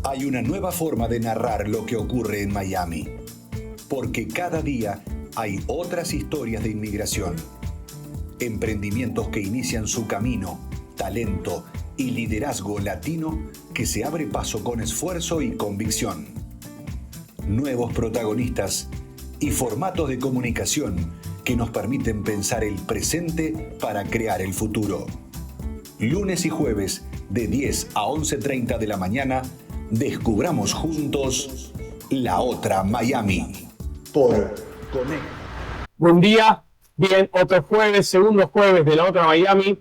Hay una nueva forma de narrar lo que ocurre en Miami, porque cada día hay otras historias de inmigración, emprendimientos que inician su camino, talento y liderazgo latino que se abre paso con esfuerzo y convicción. Nuevos protagonistas y formatos de comunicación que nos permiten pensar el presente para crear el futuro. Lunes y jueves de 10 a 11:30 de la mañana, descubramos juntos La Otra Miami por Connect. Buen día, bien, otro jueves, segundo jueves de La Otra Miami,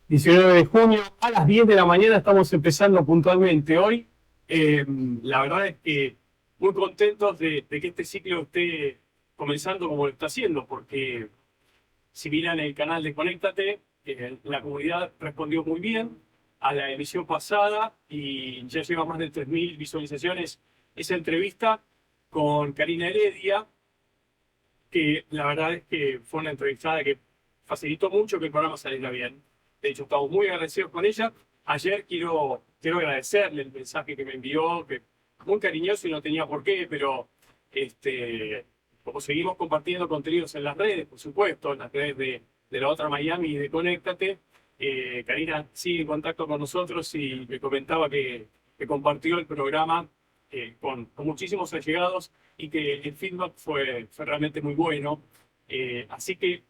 19 de junio, a las 10 de la mañana estamos empezando puntualmente hoy. La verdad es que muy contentos de que este ciclo esté comenzando como lo está haciendo, porque si miran el canal de Conéctate, la comunidad respondió muy bien a la emisión pasada y ya lleva más de 3.000 visualizaciones esa entrevista con Karina Heredia, que la verdad es que fue una entrevistada que facilitó mucho que el programa saliera bien. De hecho, estamos muy agradecidos con ella. Ayer quiero agradecerle el mensaje que me envió, que muy cariñoso y no tenía por qué, pero como seguimos compartiendo contenidos en las redes, por supuesto, en las redes de La Otra Miami y de Conéctate, Karina sigue en contacto con nosotros y me comentaba que compartió el programa con muchísimos allegados y que el feedback fue realmente muy bueno. Así que,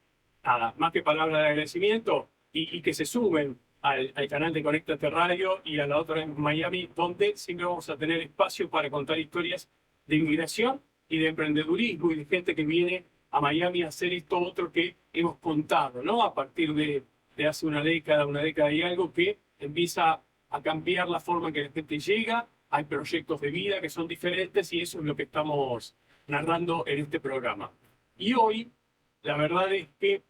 nada, más que palabras de agradecimiento y que se sumen al canal de Conéctate Radio y a La Otra en Miami, donde siempre vamos a tener espacio para contar historias de inmigración y de emprendedurismo y de gente que viene a Miami a hacer esto otro que hemos contado, ¿no? A partir de hace una década y algo, que empieza a cambiar la forma en que la gente llega. Hay proyectos de vida que son diferentes y eso es lo que estamos narrando en este programa. Y hoy, la verdad es que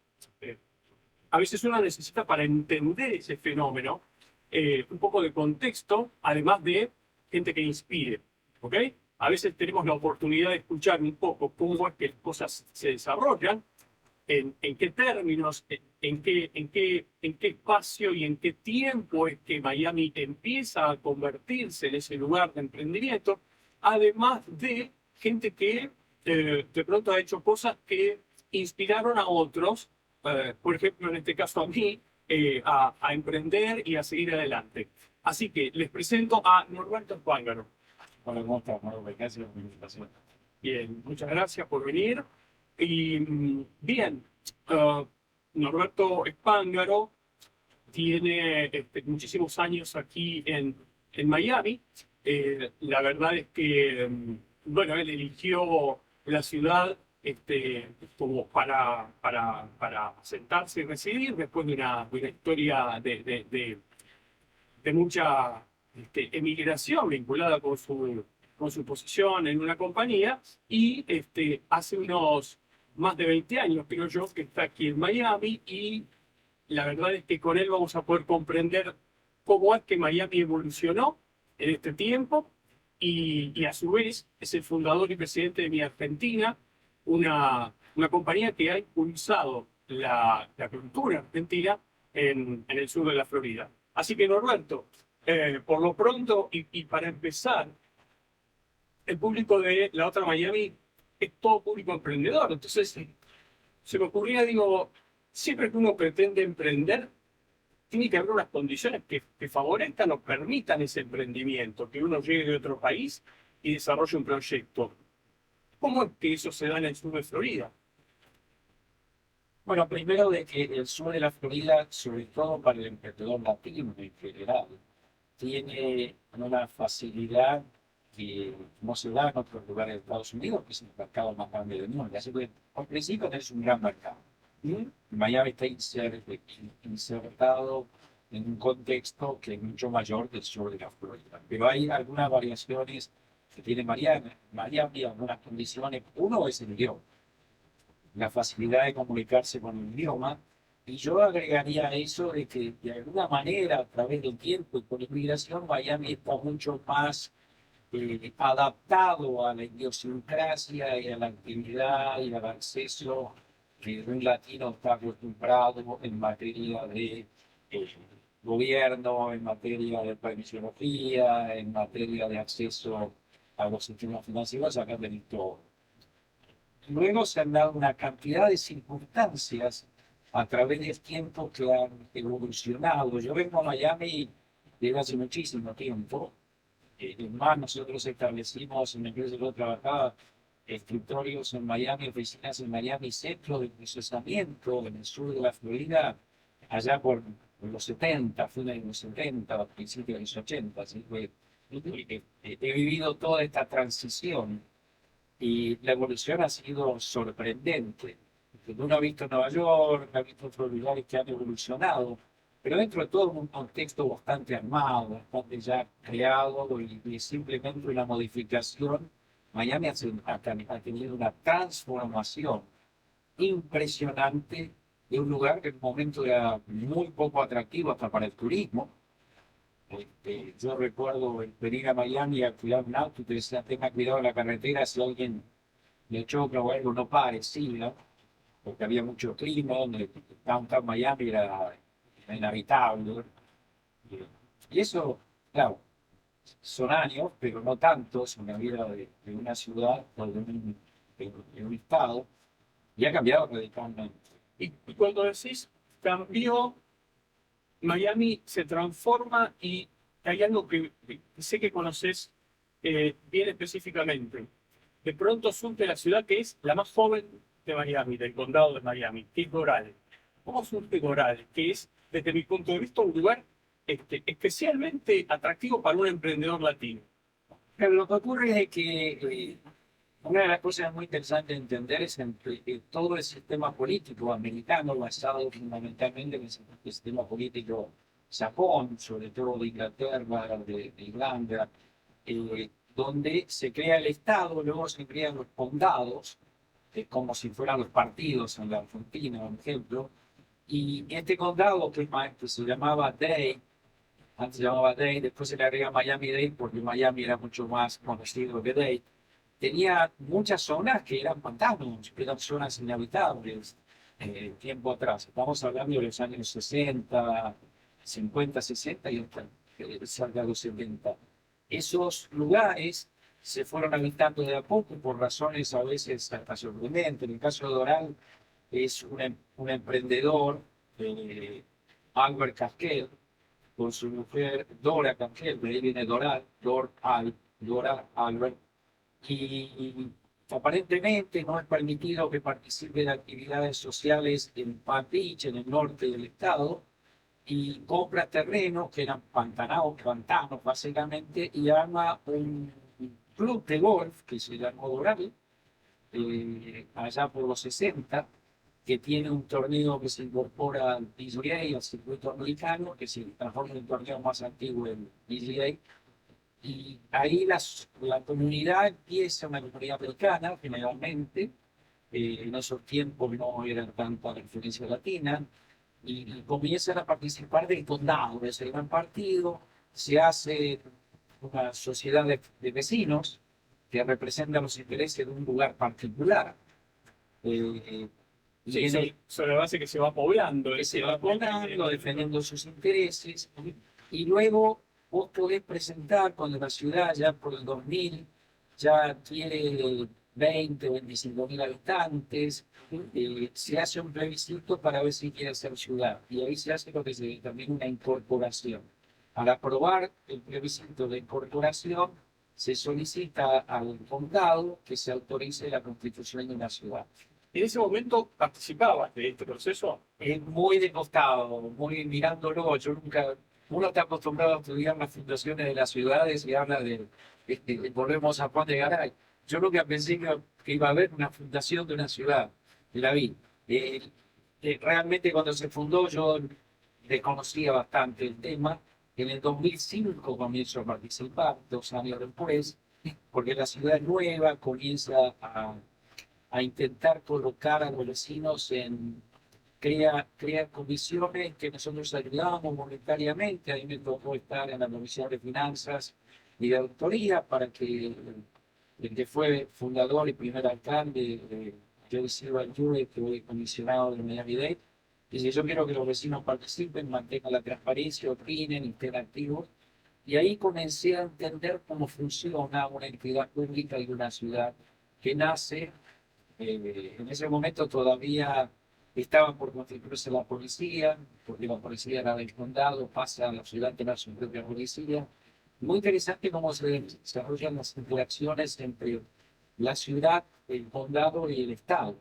a veces uno necesita, para entender ese fenómeno, un poco de contexto, además de gente que inspire, ¿ok? A veces tenemos la oportunidad de escuchar un poco cómo es que las cosas se desarrollan, en qué términos, en qué espacio y en qué tiempo es que Miami empieza a convertirse en ese lugar de emprendimiento, además de gente que de pronto ha hecho cosas que inspiraron a otros, por ejemplo, en este caso a mí, a emprender y a seguir adelante. Así que les presento a Norberto Espángaro. Hola, ¿cómo estás, Mauro? Gracias por la invitación. Bien, muchas gracias por venir. Y bien, Norberto Espángaro tiene muchísimos años aquí en Miami. La verdad es que, bueno, él eligió la ciudad como para sentarse y residir después de una historia de mucha emigración vinculada con su posición en una compañía, y hace unos más de 20 años, creo yo, que está aquí en Miami, y la verdad es que con él vamos a poder comprender cómo es que Miami evolucionó en este tiempo, y a su vez es el fundador y presidente de Mi Argentina, una compañía que ha impulsado la cultura argentina en el sur de la Florida. Así que, Norberto, por lo pronto, y para empezar, el público de La Otra Miami es todo público emprendedor. Entonces, se me ocurría, digo, siempre que uno pretende emprender, tiene que haber unas condiciones que favorezcan o permitan ese emprendimiento, que uno llegue de otro país y desarrolle un proyecto. ¿Cómo es que eso se da en el sur de Florida? Bueno, primero de que el sur de la Florida, sobre todo para el emprendedor latino en general, tiene una facilidad que no se da en otros lugares de Estados Unidos, que es el mercado más grande del mundo. Así que, al principio, tenés un gran mercado. Miami está insertado en un contexto que es mucho mayor del sur de la Florida. Pero hay algunas variaciones que tiene Miami. Miami, algunas condiciones. Uno es el idioma, la facilidad de comunicarse con el idioma. Y yo agregaría a eso de que, de alguna manera, a través del tiempo y por inmigración, Miami está mucho más adaptado a la idiosincrasia y a la actividad y al acceso que un latino está acostumbrado en materia de gobierno, en materia de permisología, en materia de acceso a los sistemas financieros, acá tenés todo. Luego se han dado una cantidad de circunstancias a través del tiempo que han evolucionado. Yo vengo a Miami desde hace muchísimo tiempo. Es más, nosotros establecimos en la empresa que yo trabajaba escritorios en Miami, oficinas en Miami, centro de procesamiento en el sur de la Florida, allá por los 70, fines de los 70, principios de los 80. Así que he vivido toda esta transición y la evolución ha sido sorprendente. Uno ha visto Nueva York, ha visto otros lugares que han evolucionado, pero dentro de todo un contexto bastante armado, bastante ya creado y simplemente una modificación. Miami ha tenido una transformación impresionante de un lugar que en un momento era muy poco atractivo hasta para el turismo. Yo recuerdo venir a Miami a cuidar un auto y te decía, tenga cuidado en la carretera, si alguien le choca o algo, no pare, siga, porque había mucho clima, donde downtown Miami era inhabitable. Y eso, claro, son años, pero no tantos en la vida de una ciudad o de un estado, y ha cambiado radicalmente. Y cuando decís cambió, Miami se transforma y hay algo que sé que conoces bien específicamente. De pronto surge la ciudad que es la más joven de Miami, del condado de Miami, que es Doral. ¿Cómo surge Doral? Que es, desde mi punto de vista, un lugar especialmente atractivo para un emprendedor latino. Pero lo que ocurre es que una de las cosas muy interesantes de entender es que todo el sistema político americano, basado fundamentalmente en el sistema político Japón, sobre todo de Inglaterra, de Irlanda, donde se crea el Estado, luego se crean los condados, como si fueran los partidos en la Argentina, por ejemplo, y este condado que se llamaba Dade, antes se llamaba Dade, después se le agrega Miami-Dade porque Miami era mucho más conocido que Dade, tenía muchas zonas que eran pantanos, que eran zonas inhabitables tiempo atrás. Estamos hablando de los años 60, 50, 60 y hasta cerca de los 70. Esos lugares se fueron habitando de a poco por razones a veces hasta sorprendentes. En el caso de Doral es un emprendedor, Albert Casquet, con su mujer Dora Casquet, de ahí viene Doral, Dora Albert, y aparentemente no es permitido que participe de actividades sociales en Palm Beach, en el norte del estado, y compra terrenos que eran pantanos básicamente, y arma un club de golf que se llamó Doral, allá por los 60, que tiene un torneo que se incorpora al PGA, al circuito americano, que se transforma en el torneo más antiguo del PGA. Y ahí la comunidad empieza, una comunidad americana generalmente, en esos tiempos no era tanta la influencia latina, y comienzan a participar del condado, de ese gran partido, se hace una sociedad de vecinos que representan los intereses de un lugar particular. Sí, sobre la base que se va poblando. Que se va poblando, defendiendo sus intereses, y luego vos podés presentar cuando la ciudad ya por el 2000 ya tiene 20 o 25 mil habitantes, se hace un plebiscito para ver si quiere ser ciudad, y ahí se hace lo que se determina una incorporación. Al aprobar el plebiscito de incorporación, se solicita al condado que se autorice la constitución de una ciudad. En ese momento participabas de este proceso. Es muy de costado, muy mirándolo. Yo nunca, uno está acostumbrado a estudiar las fundaciones de las ciudades y habla de, volvemos a Juan de Garay. Yo nunca pensé que iba a haber una fundación de una ciudad, de la vi. Realmente cuando se fundó yo desconocía bastante el tema. En el 2005 comienzo a participar, 2 años después, porque la ciudad es nueva, comienza a intentar colocar a los vecinos crear condiciones que nosotros ayudamos voluntariamente. A mí me tocó estar en la Comisión de Finanzas y de Auditoría para que el que fue fundador y primer alcalde, Joe Silva Jr., que fue comisionado de Miami-Dade, Dice, yo quiero que los vecinos participen, mantengan la transparencia, opinen, estén activos. Y ahí comencé a entender cómo funciona una entidad pública y una ciudad que nace. En ese momento todavía estaba por constituirse la policía, porque la policía era del condado, pasa a la ciudad a tener su propia policía. Muy interesante cómo se desarrollan las interacciones entre la ciudad, el condado y el estado,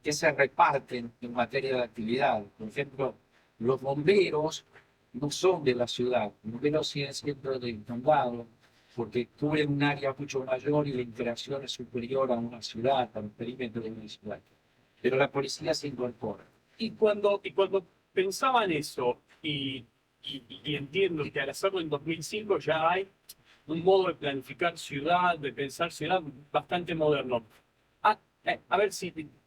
que se reparten en materia de actividad. Por ejemplo, los bomberos no son de la ciudad, los bomberos siguen siendo del condado, porque cubren un área mucho mayor y la interacción es superior a una ciudad, al perímetro de una ciudad. Pero la policía se incorpora. Y cuando pensaban eso, y entiendo que al hacerlo en 2005 ya hay un modo de planificar ciudad, de pensar ciudad bastante moderno. A ver,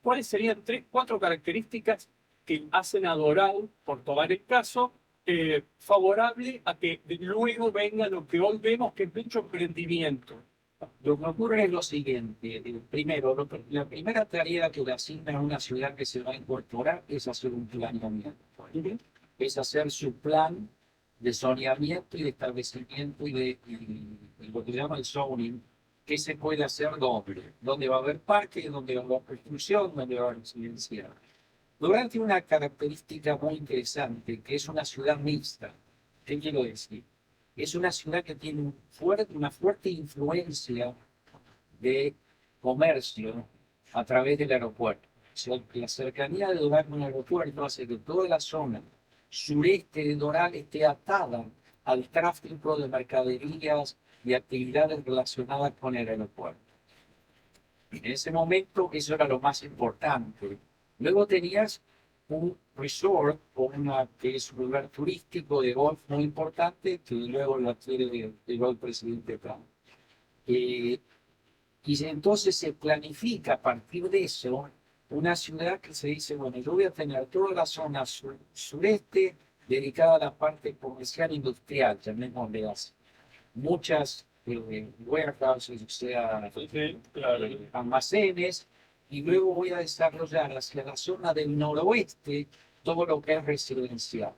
¿cuáles serían 3, 4 características que hacen a Doral, por tomar el caso, favorable a que luego venga lo que hoy vemos que es mucho emprendimiento? Lo que ocurre es lo siguiente. Primero, la primera tarea que le asigna a una ciudad que se va a incorporar es hacer un planeamiento. Es hacer su plan de zoneamiento y de establecimiento y lo que se llama el zoning, que se puede hacer dónde va a haber parques, dónde va a haber construcción, dónde va a haber residencial. Doral tiene una característica muy interesante, que es una ciudad mixta. ¿Qué quiero decir? Es una ciudad que tiene una fuerte influencia de comercio a través del aeropuerto. O sea, la cercanía de Doral con el aeropuerto hace que toda la zona sureste de Doral esté atada al tráfico de mercaderías y actividades relacionadas con el aeropuerto. En ese momento eso era lo más importante. Luego tenías un resort, que es un lugar turístico de golf muy importante, que luego lo adquiere el presidente Trump. Y entonces se planifica a partir de eso una ciudad que se dice, bueno, yo voy a tener toda la zona sureste dedicada a la parte comercial industrial, llamémosle así. Muchas warehouses, o sea, Claro. almacenes, y luego voy a desarrollar hacia la zona del noroeste todo lo que es residencial.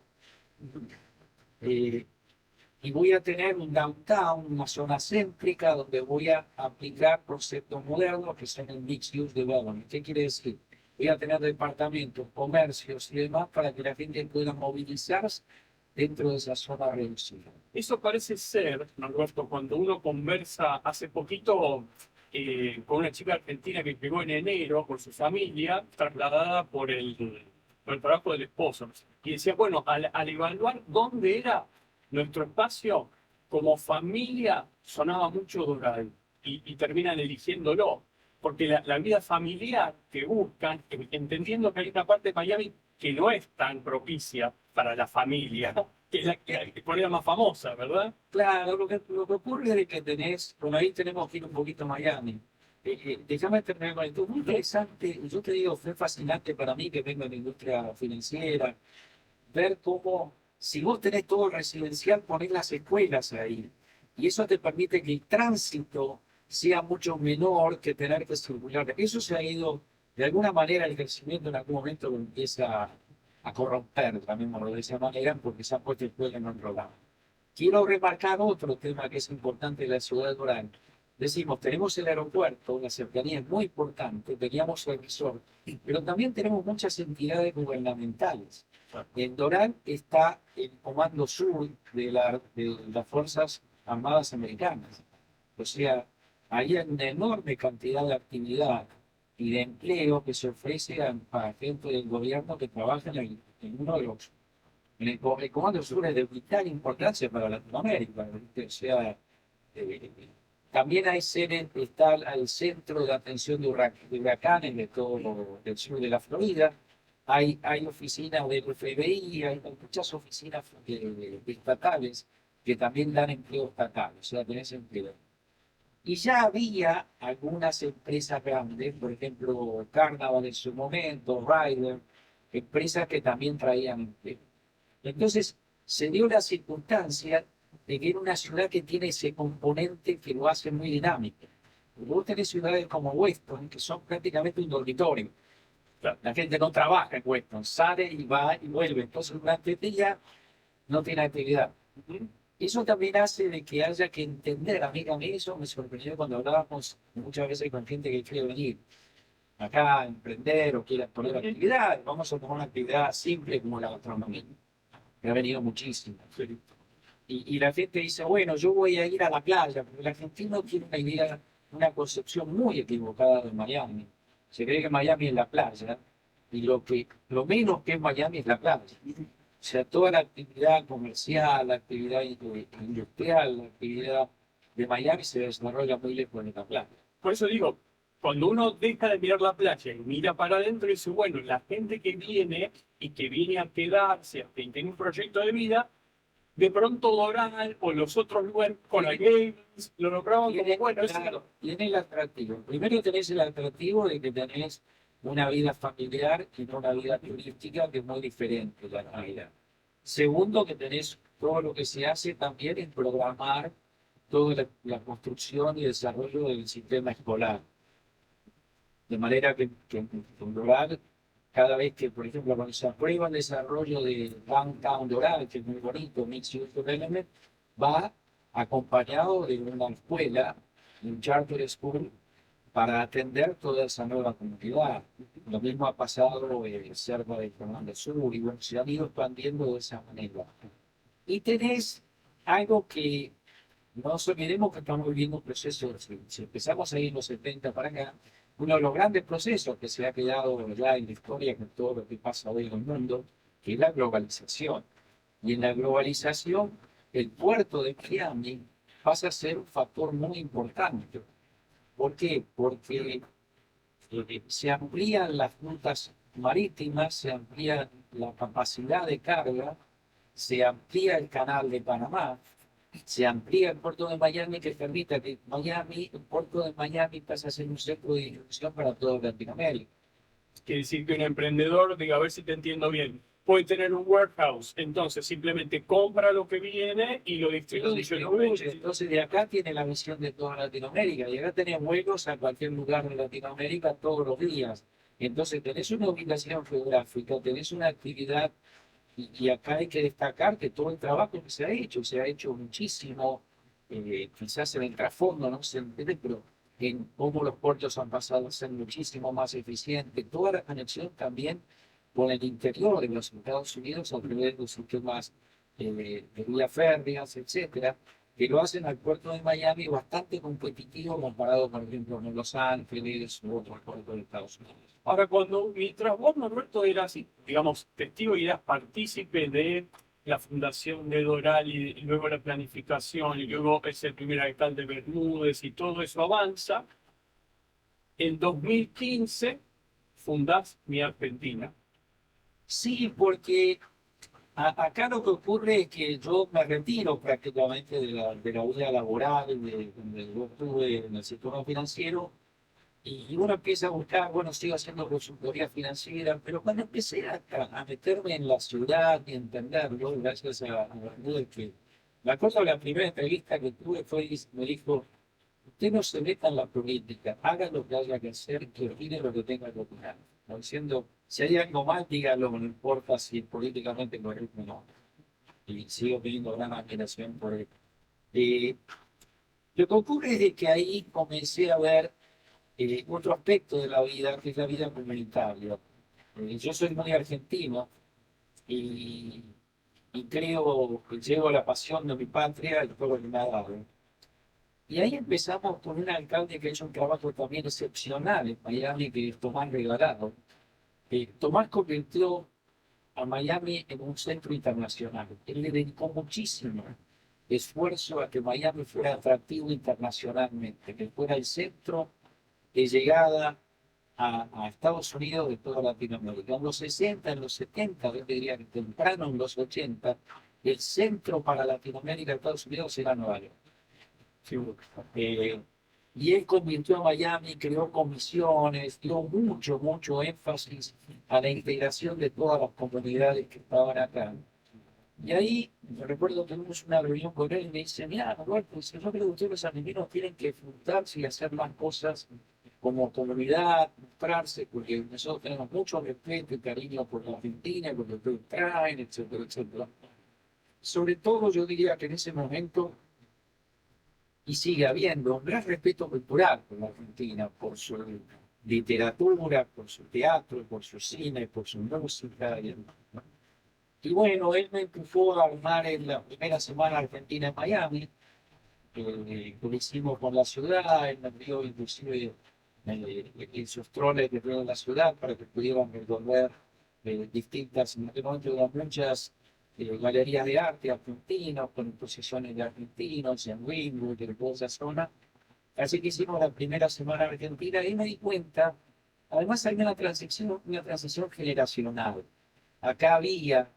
Y voy a tener un downtown, una zona céntrica, donde voy a aplicar conceptos modernos que son el Mixed Use Development. ¿Qué quiere decir? Voy a tener departamentos, comercios y demás para que la gente pueda movilizarse dentro de esa zona reducida. Eso parece ser, Norberto, cuando uno conversa hace poquito con una chica argentina que llegó en enero con su familia, trasladada por el trabajo del esposo. Y decía, bueno, al evaluar dónde era nuestro espacio, como familia sonaba mucho Doral y terminan eligiéndolo. Porque la vida familiar que buscan, entendiendo que hay una parte de Miami que no es tan propicia para la familia, que es la que por ahí más famosa, ¿verdad? Claro, lo que ocurre es que tenés, bueno, ahí tenemos que ir un poquito a Miami. Déjame terminar con esto. Muy interesante, yo te digo, fue fascinante para mí que vengo de la industria financiera, ver cómo, si vos tenés todo el residencial, ponés las escuelas ahí. Y eso te permite que el tránsito sea mucho menor que tener que circular. Eso se ha ido, de alguna manera, el crecimiento en algún momento lo empieza a corromper, llamémoslo de esa manera, porque se ha puesto el juego en otro lado. Quiero remarcar otro tema que es importante de la ciudad de Doral. Decimos, tenemos el aeropuerto, la cercanía es muy importante, teníamos el resort, pero también tenemos muchas entidades gubernamentales. En Doral está el Comando Sur de las Fuerzas Armadas Americanas. O sea, hay una enorme cantidad de actividad y de empleo que se ofrece a gente del gobierno que trabaja en uno de los... El Comando Sur es de vital importancia para Latinoamérica. O sea, también hay está el Centro de Atención de Huracanes de todo el sur de la Florida. Hay oficinas del FBI, hay muchas oficinas estatales que también dan empleo estatal, o sea, tenés empleo. Y ya había algunas empresas grandes, por ejemplo, Carnival en su momento, Ryder, empresas que también traían empleo. Entonces, se dio la circunstancia de que era una ciudad que tiene ese componente que lo hace muy dinámico. Vos tenés ciudades como Weston, que son prácticamente un dormitorio. Claro. La gente no trabaja en Weston, sale y va y vuelve. Entonces durante el día no tiene actividad. Eso también hace de que haya que entender, a mí eso me sorprendió cuando hablábamos muchas veces con gente que quiere venir acá a emprender o quiere poner actividad. Vamos a poner una actividad simple como la gastronomía, que ha venido muchísimo. Y la gente dice, bueno, yo voy a ir a la playa, porque el argentino tiene una idea, una concepción muy equivocada de Miami. Se cree que Miami es la playa, y lo menos que es Miami es la playa. O sea, toda la actividad comercial, la actividad industrial, la actividad de Miami se desarrolla muy lejos de la playa. Por eso digo, cuando uno deja de mirar la playa y mira para adentro, dice, bueno, la gente que viene y que viene a quedarse, que tiene un proyecto de vida, de pronto Doral o los otros lugares, con la Games, lo nombraban como, bueno, Claro, tiene el atractivo. Primero tenés el atractivo de que tenés una vida familiar y no una vida turística, que es muy diferente de la Navidad. Segundo, que tenés todo lo que se hace también en programar toda la construcción y desarrollo del sistema escolar. De manera que en Doral, cada vez que, por ejemplo, cuando se aprueba el desarrollo de Downtown Doral, que es muy bonito, Mixed Use Development, va acompañado de una escuela, un charter school, para atender toda esa nueva comunidad. Lo mismo ha pasado cerca de Fernández Sur, y bueno, se han ido expandiendo de esa manera. Y tenés algo que no nos olvidemos que estamos viviendo un proceso, si empezamos ahí en los 70 para acá, uno de los grandes procesos que se ha quedado ya en la historia con todo lo que pasa hoy en el mundo, que es la globalización. Y en la globalización, el puerto de Miami pasa a ser un factor muy importante. ¿Por qué? Porque se amplían las rutas marítimas, se amplía la capacidad de carga, se amplía el canal de Panamá, se amplía el puerto de Miami, que permite que Miami, el puerto de Miami pase a ser un centro de distribución para toda Latinoamérica. Quiere decir que un emprendedor, diga, a ver si te entiendo bien, puede tener un warehouse, entonces simplemente compra lo que viene y lo distribuye. Entonces de acá tiene la visión de toda Latinoamérica, y acá tenés vuelos a cualquier lugar de Latinoamérica todos los días. Entonces tenés una ubicación geográfica, tenés una actividad. Y acá hay que destacar que todo el trabajo que se ha hecho muchísimo, quizás en el trasfondo no se entiende, pero en cómo los puertos han pasado a ser muchísimo más eficientes. Toda la conexión también con el interior de los Estados Unidos a través de los sistemas de vías férreas, etcétera, que lo hacen al puerto de Miami bastante competitivo comparado, por ejemplo, con Los Ángeles u otros puertos de Estados Unidos. Ahora, mientras vos, Norberto, eras, digamos, testigo y eras partícipe de la fundación de Doral y luego la planificación y luego es el primer alcalde de Bermúdez y todo eso avanza, en 2015 fundás Mi Argentina. Sí, porque acá lo que ocurre es que yo me retiro prácticamente de la vida laboral, donde yo estuve en el sector financiero, y uno empieza a buscar, bueno, sigo haciendo consultoría financiera, pero cuando empecé a meterme en la ciudad y entenderlo, gracias a Bermúdez, que me acuerdo la primera entrevista que tuve me dijo, usted no se meta en la política, haga lo que haya que hacer, que opine lo que tenga que opinar. ¿No? Diciendo, si hay algo mal, dígalo, no importa si es políticamente correcto o no. Y sigo teniendo gran admiración por él. Lo que ocurre es de que ahí comencé a ver otro aspecto de la vida, que es la vida comunitaria. Yo soy muy argentino y, y creo que llevo la pasión de mi patria y todo lo que me ha dado. Y ahí empezamos con un alcalde que ha hecho un trabajo también excepcional en Miami, que es Tomás Regalado. Tomás convirtió a Miami en un centro internacional. Él le dedicó muchísimo esfuerzo a que Miami fuera atractivo internacionalmente, que fuera el centro de llegada a Estados Unidos de toda Latinoamérica. En los 60, en los 70, yo diría que temprano en los 80, el centro para Latinoamérica, Estados Unidos, era Nueva York. Y él convirtió a Miami, creó comisiones, dio mucho énfasis a la integración de todas las comunidades que estaban acá. Y ahí, me recuerdo que tuvimos una reunión con él y me dice, mira, Roberto, yo creo que ustedes los argentinos tienen que juntarse y hacer más cosas como comunidad, mostrarse, porque nosotros tenemos mucho respeto y cariño por la Argentina, por lo que traen, etcétera, etcétera. Sobre todo yo diría que en ese momento, y sigue habiendo, un gran respeto cultural por la Argentina, por su literatura, por su teatro, por su cine, por su música. Y bueno, él me empujó a armar en la primera semana Argentina en Miami, que lo hicimos con la ciudad, él me dio inclusive esos troles que veo en la ciudad para que pudieran recorrer distintas, en aquel momento eran muchas galerías de arte argentinos, con exposiciones de argentinos en Wynwood, en toda esa zona. Así que hicimos la primera semana argentina y me di cuenta, además hay una transición generacional. Acá había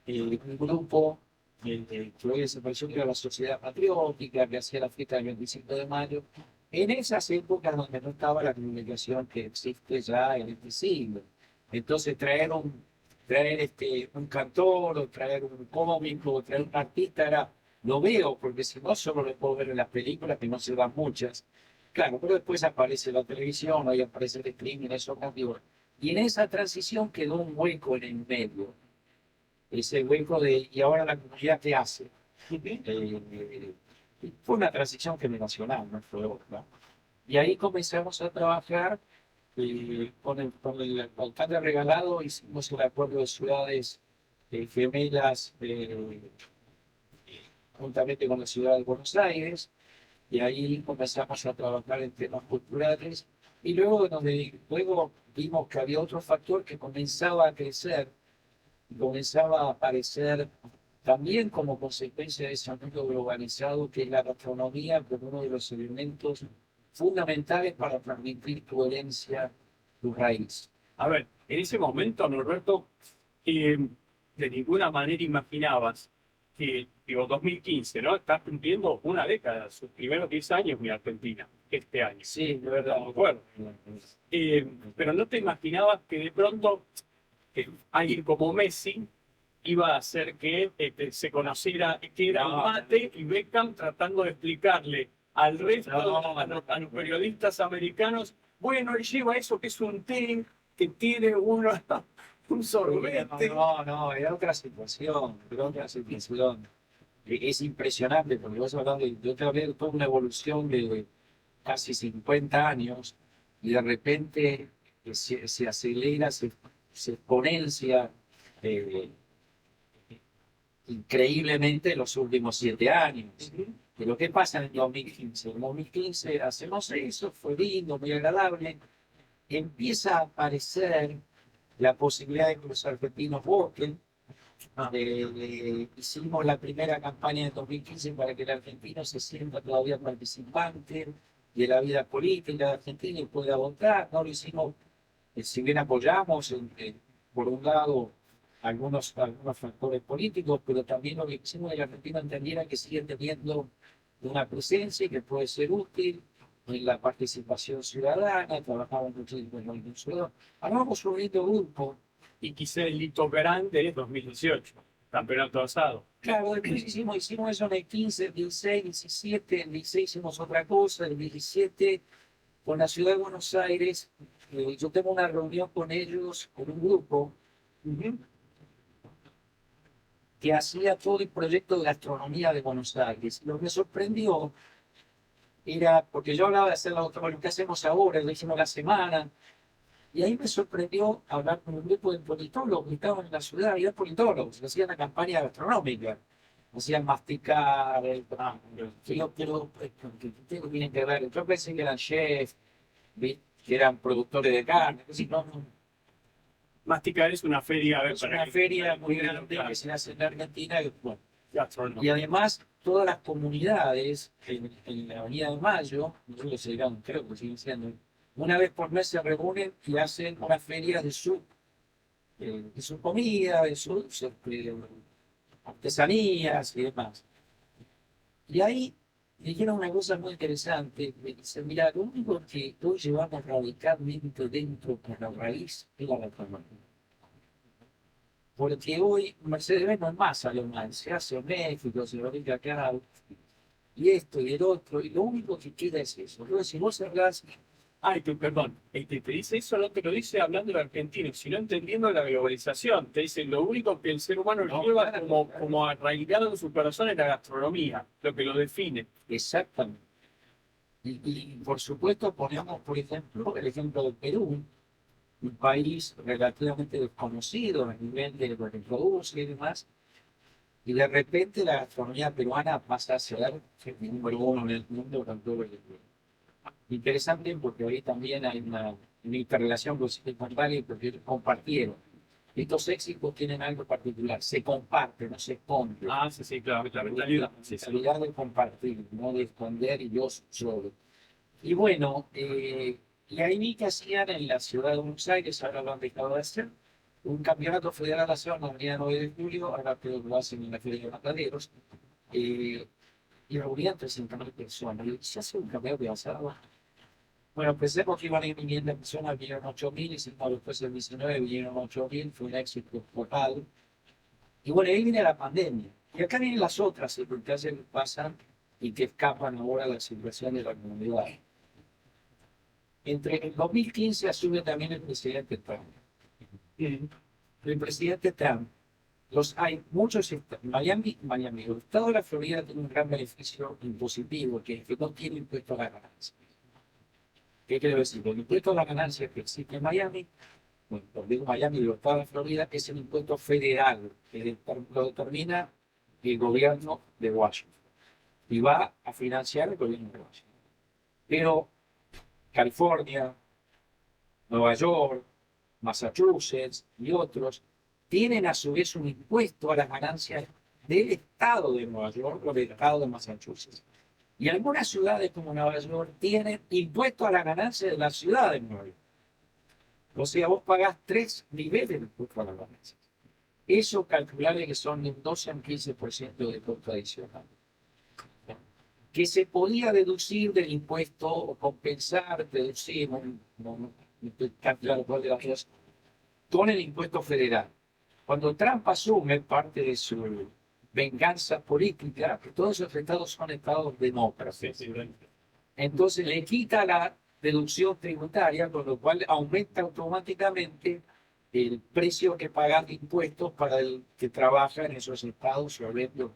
un grupo que hoy desapareció, que era la Sociedad Patriótica, que hacía la fiesta del 25 de mayo, en esas épocas donde no estaba la comunicación que existe ya en este siglo. Entonces traer un cantor, o traer un cómico, o traer un artista, lo veo, porque si no solo lo puedo ver en las películas, que no se dan muchas. Claro, pero después aparece la televisión, hoy aparece el streaming, eso cambió. Y en esa transición quedó un hueco en el medio. Ese hueco de, ¿y ahora la comunidad qué hace? Fue una transición generacional, no fue otra. Y ahí comenzamos a trabajar con el alcalde regalado, hicimos el acuerdo de ciudades gemelas juntamente con la ciudad de Buenos Aires, y ahí comenzamos a trabajar en temas culturales, y luego vimos que había otro factor que comenzaba a crecer, comenzaba a aparecer también como consecuencia de ese mundo globalizado, que es la gastronomía como uno de los elementos fundamentales para transmitir tu herencia, tu raíz. A ver, en ese momento, Norberto, de ninguna manera imaginabas que, digo, 2015, ¿no? Estás cumpliendo una década, sus primeros 10 años en Argentina, este año. Sí, de verdad. De acuerdo. Pero no te imaginabas que de pronto alguien como Messi iba a hacer que se conociera que era Mate y Beckham, tratando de explicarle al resto, a los periodistas americanos, bueno, él lleva eso que es un té, que tiene un sorbete. No, era otra situación, Es impresionante, porque yo te hablé de toda una evolución de casi 50 años, y de repente se acelera, se exponencia increíblemente los últimos 7 años. Pero ¿qué pasa en el 2015? En el 2015 hacemos eso, fue lindo, muy agradable. Empieza a aparecer la posibilidad de que los argentinos voten. Hicimos la primera campaña de 2015 para que el argentino se sienta todavía participante de la vida política de Argentina y pueda votar. No lo hicimos, si bien apoyamos, por un lado, algunos factores políticos, pero también lo que hicimos es que el argentino entendiera que sigue teniendo una presencia y que puede ser útil en la participación ciudadana. Trabajamos mucho en el movimiento ciudadano. Armamos un bonito grupo. Y quizá el hito grande es 2018, campeonato asado. Claro, después hicimos eso en el 15, el 16, 17, el 16 hicimos otra cosa, el 17 con la ciudad de Buenos Aires. Yo tengo una reunión con ellos, con un grupo, que hacía todo el proyecto de gastronomía de Buenos Aires. Lo que me sorprendió era, porque yo hablaba de hacer lo que hacemos ahora, lo hicimos la semana, y ahí me sorprendió hablar con un grupo de politólogos que estaban en la ciudad, y eran politólogos, que hacían una campaña gastronómica, hacían masticar, yo tienen que ver, yo pensé que eran chefs, que eran productores de carne, Masticar es una feria, es una feria muy grande que se hace en Argentina. Y además, todas las comunidades en la Avenida de Mayo, nosotros creo que siguen siendo, una vez por mes se reúnen y hacen una feria de su comida, de sus artesanías y demás. Y ahí dijeron una cosa muy interesante. Me dicen, mira, lo único que hoy llevamos radicalmente dentro por la raíz es la gastronomía. Porque hoy Mercedes-Benz no es más alemán, se hace en México, se fabrica acá, y esto y el otro, y lo único que queda es eso. Entonces, si vos cerrás Ay, perdón, te dice eso, no te lo dice hablando de argentino, sino entendiendo la globalización. Te dice, lo único que el ser humano lleva como arraigado en su corazón es la gastronomía, lo que lo define. Exactamente. Por supuesto ponemos, por ejemplo, el ejemplo de Perú, un país relativamente desconocido a nivel de lo que produce y demás, y de repente la gastronomía peruana pasa a ser el número uno en el mundo con todo el mundo. Interesante porque hoy también hay una interrelación con Silicon Valley porque compartieron. Estos éxitos tienen algo particular, se comparte, no se esconde. Ah, sí, claro, la mentalidad. La mentalidad de compartir, no de esconder y yo solo. Y bueno, y ahí vi que hacían en la ciudad de Buenos Aires, ahora lo han dejado de hacer, un campeonato federal nacional en la avenida 9 de julio, ahora creo que lo hacen en la Feria de Mataderos, y reunían 300.000 personas. Y se hace un campeonato de asado. Bueno, pensemos que iban a ir 500 personas, vinieron 8.000, y si no, después del 19 vinieron 8.000, fue un éxito total. Y bueno, ahí viene la pandemia. Y acá vienen las otras circunstancias que pasan y que escapan ahora a la situación de la comunidad. Entre el 2015 asume también el presidente Trump. El presidente Trump, hay muchos Miami, el estado de la Florida tiene un gran beneficio impositivo, que es que no tiene impuesto a la ganancia. ¿Qué quiero decir? El impuesto a la ganancia que existe en Miami, bueno, digo Miami y el estado de la Florida, es el impuesto federal, que lo determina el gobierno de Washington. Y va a financiar el gobierno de Washington. Pero California, Nueva York, Massachusetts y otros tienen a su vez un impuesto a las ganancias del estado de Nueva York o del estado de Massachusetts. Y algunas ciudades como Nueva York tienen impuesto a la ganancia de la ciudad de Nueva York. O sea, vos pagás 3 niveles de impuesto a las ganancias. Eso calculable que son de un 12 a un 15% de costo adicional. Que se podía deducir del impuesto o compensar, deducir, no estoy tan claro cuál de las dos, con el impuesto federal. Cuando Trump asume parte de su venganza política, que todos esos estados son estados demócratas. Entonces le quita la deducción tributaria, con lo cual aumenta automáticamente el precio que pagan de impuestos para el que trabaja en esos estados o eventos.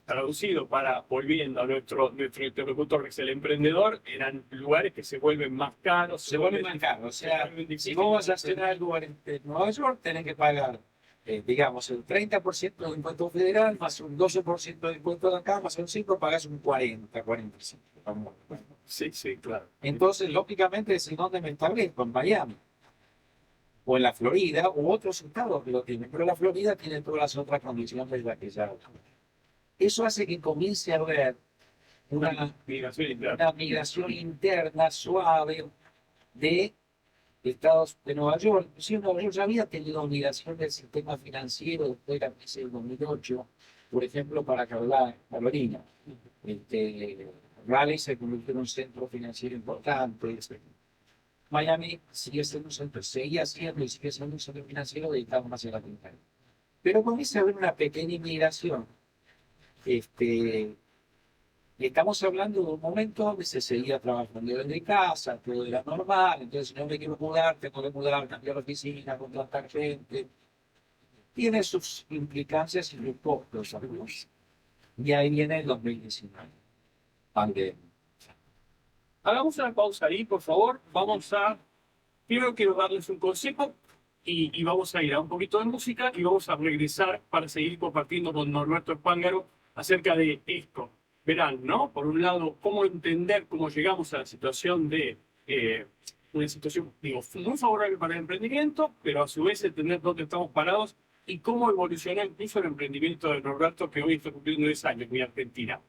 Traducido volviendo a nuestro interlocutor, que es el emprendedor, eran lugares que se vuelven más caros. Se vuelven más caros. O sea, si vos vas a hacer algo en Nueva York, tenés que pagar, digamos, el 30% de impuesto federal, más un 12% de impuesto de acá, más un 5%, pagás un 45%. Sí, claro. Entonces, lógicamente, es en donde me establezco, en Miami, o en la Florida, u otros estados que lo tienen. Pero la Florida tiene todas las otras condiciones de las que ya. Eso hace que comience a haber una migración interna suave de estados de Nueva York. Sí, Nueva York ya había tenido migración del sistema financiero después de la crisis del 2008, por ejemplo, para Carolina. Raleigh se convirtió en un centro financiero importante. Miami seguía siendo un centro financiero dedicado más a Latinoamérica. Pero comienza a haber una pequeña inmigración. Estamos hablando de un momento donde se seguía trabajando desde casa, todo era normal, entonces si no me quiero mudar, tengo que mudar, cambiar la oficina, contratar gente. Tiene sus implicancias y sus costos algunos. Y ahí viene el 2019. Pandemia. Hagamos una pausa ahí, por favor. Primero quiero darles un consejo y vamos a ir a un poquito de música y vamos a regresar para seguir compartiendo con Norberto Spángaro acerca de esto. Verán, ¿no? Por un lado, cómo entender cómo llegamos a la situación de una situación, muy favorable para el emprendimiento, pero a su vez entender dónde estamos parados y cómo evolucionó incluso el emprendimiento de Norberto, que hoy está cumpliendo 10 años en Argentina.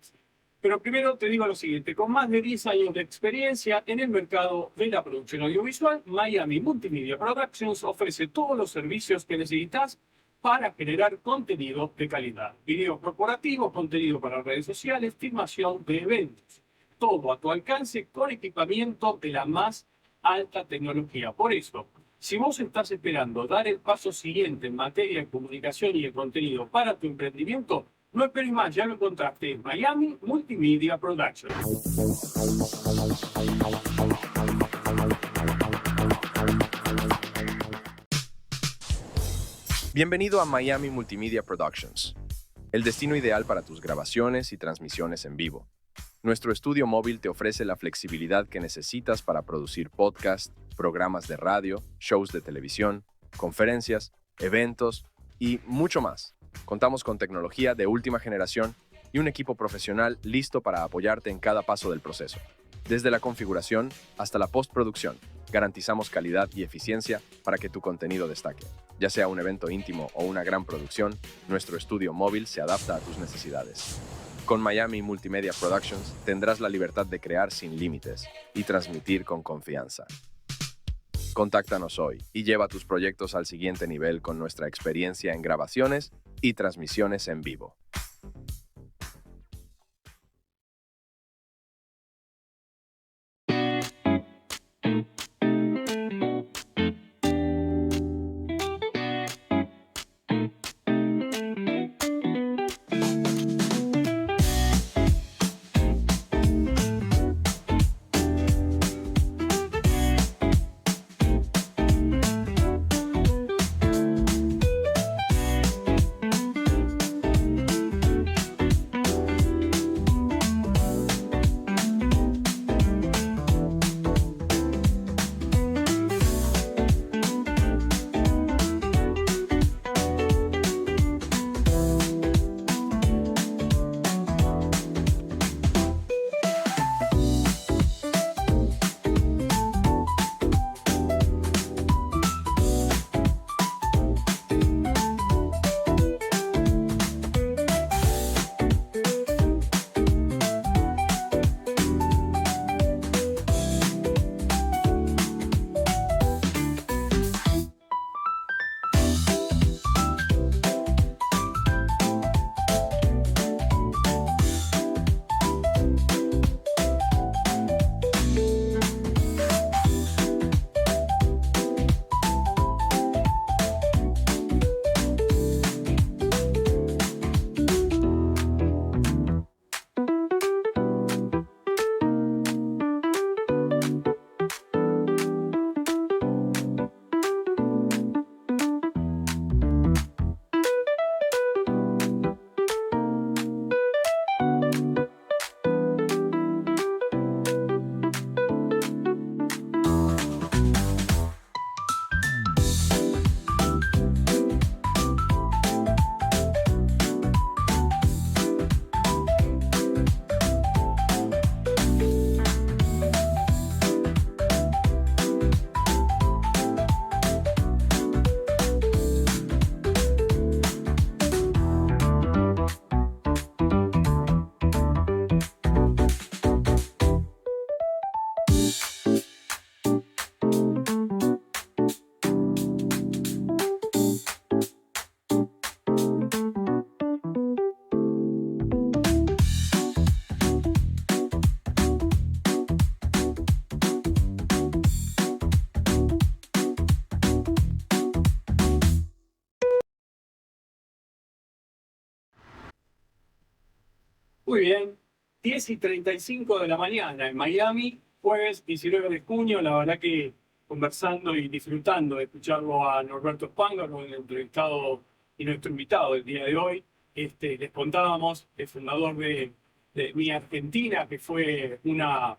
Pero primero te digo lo siguiente, con más de 10 años de experiencia en el mercado de la producción audiovisual, Miami Multimedia Productions ofrece todos los servicios que necesitas para generar contenido de calidad. Videos corporativos, contenido para redes sociales, filmación de eventos. Todo a tu alcance con equipamiento de la más alta tecnología. Por eso, si vos estás esperando dar el paso siguiente en materia de comunicación y de contenido para tu emprendimiento, no esperes más, ya lo encontraste en Miami Multimedia Productions. Bienvenido a Miami Multimedia Productions, el destino ideal para tus grabaciones y transmisiones en vivo. Nuestro estudio móvil te ofrece la flexibilidad que necesitas para producir podcasts, programas de radio, shows de televisión, conferencias, eventos y mucho más. Contamos con tecnología de última generación y un equipo profesional listo para apoyarte en cada paso del proceso. Desde la configuración hasta la postproducción, garantizamos calidad y eficiencia para que tu contenido destaque. Ya sea un evento íntimo o una gran producción, nuestro estudio móvil se adapta a tus necesidades. Con Miami Multimedia Productions tendrás la libertad de crear sin límites y transmitir con confianza. Contáctanos hoy y lleva tus proyectos al siguiente nivel con nuestra experiencia en grabaciones y transmisiones en vivo. Muy bien, 10:35 de la mañana en Miami, jueves 19 de junio. La verdad que conversando y disfrutando de escucharlo a Norberto Spangaro, el entrevistado y nuestro invitado del día de hoy. Les contábamos, el fundador de Mi Argentina, que fue una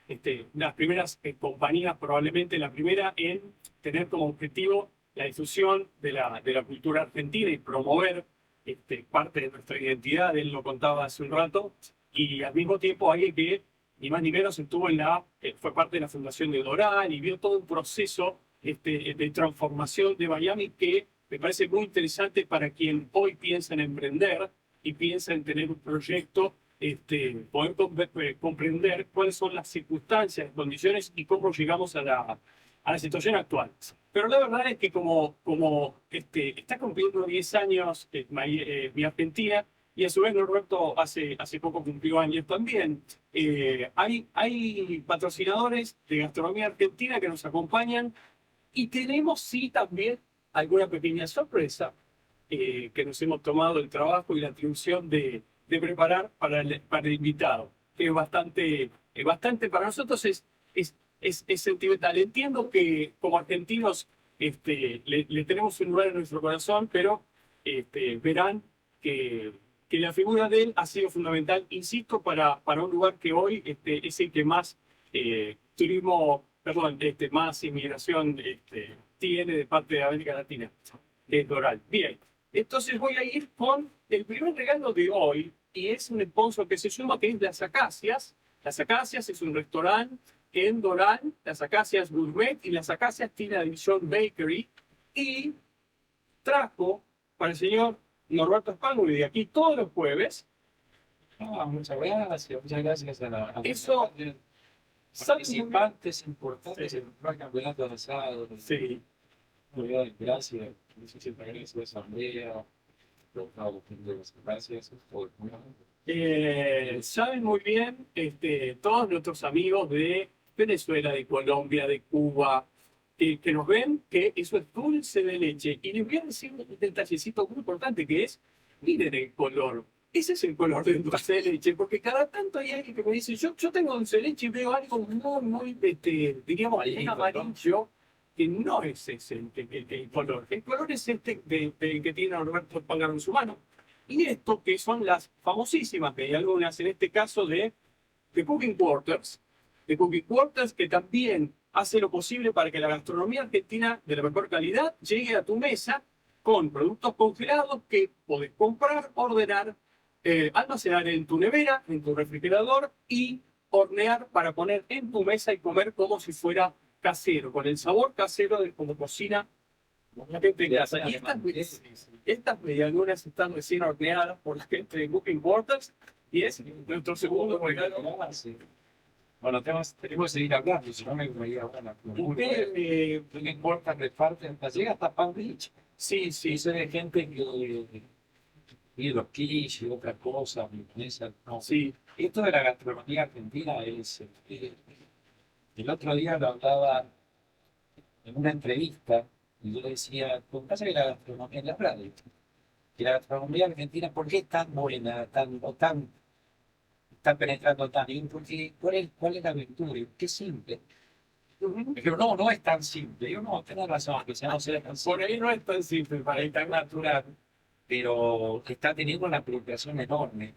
de las primeras compañías, probablemente la primera en tener como objetivo la difusión de la cultura argentina y promover parte de nuestra identidad. Él lo contaba hace un rato, y al mismo tiempo alguien que ni más ni menos estuvo fue parte de la fundación de Doral y vio todo un proceso de transformación de Miami que me parece muy interesante para quien hoy piensa en emprender y piensa en tener un proyecto, poder comprender cuáles son las circunstancias, condiciones y cómo llegamos a la situación actual. Pero la verdad es que como está cumpliendo 10 años Mi Argentina, y a su vez Norberto hace poco cumplió años también, hay patrocinadores de gastronomía argentina que nos acompañan, y tenemos sí también alguna pequeña sorpresa que nos hemos tomado el trabajo y la atribución de preparar para el invitado, que es bastante para nosotros es sentimental. Entiendo que como argentinos le tenemos un lugar en nuestro corazón, pero verán que la figura de él ha sido fundamental, insisto, para un lugar que hoy es el que más más inmigración tiene de parte de América Latina, que es Doral. Bien, entonces voy a ir con el primer regalo de hoy, y es un sponsor que se suma, que es Las Acacias. Las Acacias es un restaurante en Doral, Las Acacias Gourmet, y Las Acacias tiene la división Bakery, y trajo para el señor Norberto Spangoli de aquí todos los jueves. Muchas gracias a los Eso, participantes importantes en el campeonato de asado. sí. Muy bien, gracias. Muchísimas gracias, Andrea. Gracias. Saben muy bien todos nuestros amigos de Venezuela, de Colombia, de Cuba, que nos ven que eso es dulce de leche. Y les voy a decir un detallecito muy importante que es, miren el color. Ese es el color del dulce de leche, porque cada tanto hay alguien que me dice, yo tengo dulce de leche y veo algo muy, diríamos, un amarillo, que no es ese el color. El color es del que tiene Roberto Spangoli en su mano. Y esto que son las famosísimas, que hay algunas en este caso de Cooking Quarters, de Cooking Quarters, que también hace lo posible para que la gastronomía argentina de la mejor calidad llegue a tu mesa con productos congelados que podés comprar, ordenar, almacenar en tu nevera, en tu refrigerador y hornear para poner en tu mesa y comer como si fuera casero, con el sabor casero de como cocina la gente en casa. Y estas medialunas están recién horneadas por la gente de Cooking Quarters y es nuestro segundo regalo. Bueno, tenemos que seguir hablando, si no me veía buena. Usted, ¿Qué importa? Reparten, llega hasta pan beach. sí, Y soy de gente que pide los quiches y otras cosas, no. sí. Esto de la gastronomía argentina es. El otro día lo hablaba en una entrevista y yo le decía, lo que pasa es que la gastronomía en la radio, que la gastronomía argentina, ¿por qué es tan buena, está penetrando tan bien? Porque, ¿cuál es la virtud? Qué simple. Pero no es tan simple. Yo no, tengo razón, que sea no sea tan simple. Por ahí no es tan simple, para Es tan natural, pero está teniendo una aplicación enorme.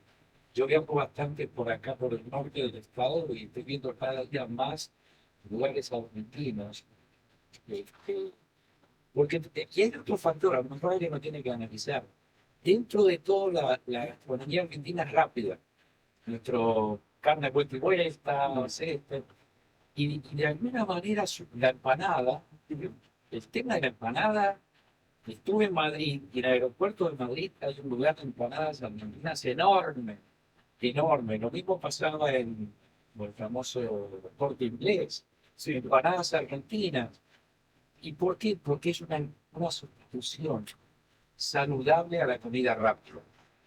Yo viajo bastante por acá, por el norte del estado, y estoy viendo cada día más lugares argentinos. Porque aquí hay otro factor, a lo mejor alguien no tiene que analizar. Dentro de toda la gastronomía argentina es rápida. Nuestro carne vuelta y vuelta, no sé, y de alguna manera la empanada, el tema de la empanada, estuve en Madrid y en el aeropuerto de Madrid hay un lugar de empanadas argentinas enorme, enorme. Lo mismo pasaba en el famoso Corte Inglés, empanadas argentinas. ¿Y por qué? Porque es una sustitución saludable a la comida rápida,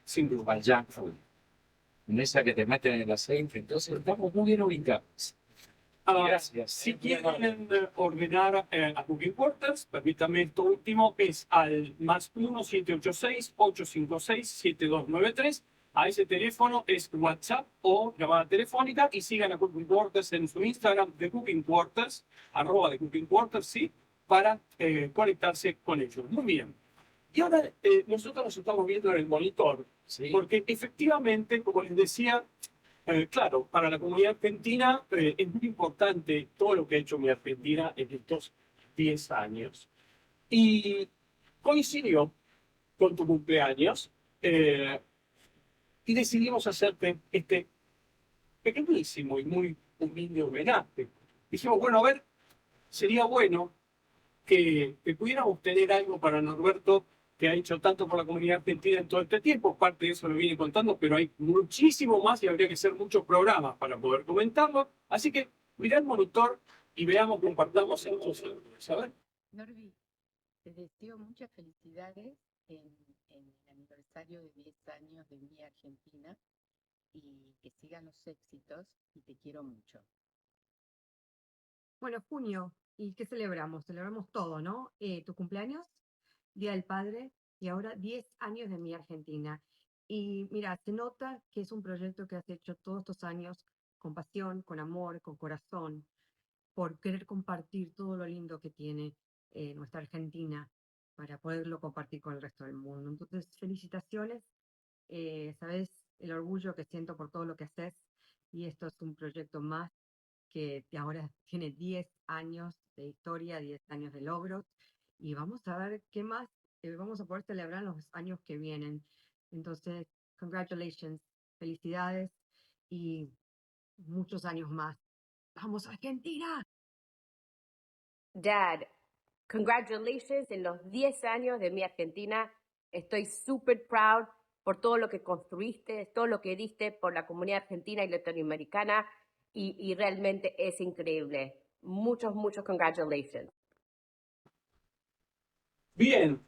sin duda, al junk food. En esa que te meten en el aceite. Entonces estamos muy bien ubicados. Gracias. Si quieren ordenar a Cooking Quarters, permítame esto último, es al +1 786-856-7293. A ese teléfono es WhatsApp o llamada telefónica y sigan a Cooking Quarters en su Instagram de Cooking Quarters, @ de Cooking Quarters, sí, para conectarse con ellos. Muy bien. Y ahora nosotros nos estamos viendo en el monitor, Sí. porque efectivamente, como les decía, claro, para la comunidad argentina es muy importante todo lo que ha hecho mi Argentina en estos 10 años. Y coincidió con tu cumpleaños y decidimos hacerte este pequeñísimo y muy humilde homenaje. Dijimos, bueno, a ver, sería bueno que pudiéramos tener algo para Norberto, que ha hecho tanto por la comunidad argentina en todo este tiempo. Parte de eso lo viene contando, pero hay muchísimo más y habría que hacer muchos programas para poder comentarlo. Así que mirá el monitor y veamos, compartamos entonces. A ver. Norby, te deseo muchas felicidades en el aniversario de 10 años de mi Argentina y que sigan los éxitos y te quiero mucho. Bueno, junio, ¿y qué celebramos? Celebramos todo, ¿no? Tu cumpleaños, Día del Padre y ahora 10 años de mi Argentina. Y mira, se nota que es un proyecto que has hecho todos estos años con pasión, con amor, con corazón, por querer compartir todo lo lindo que tiene nuestra Argentina para poderlo compartir con el resto del mundo. Entonces, felicitaciones, sabes el orgullo que siento por todo lo que haces y esto es un proyecto más que ahora tiene 10 años de historia, 10 años de logros y vamos a ver qué más vamos a poder celebrar en los años que vienen. Entonces, congratulations, felicidades y muchos años más. ¡Vamos, Argentina! Dad, congratulations en los 10 años de mi Argentina. Estoy súper proud por todo lo que construiste, todo lo que diste por la comunidad argentina y latinoamericana y realmente es increíble. Muchos congratulations. Bien,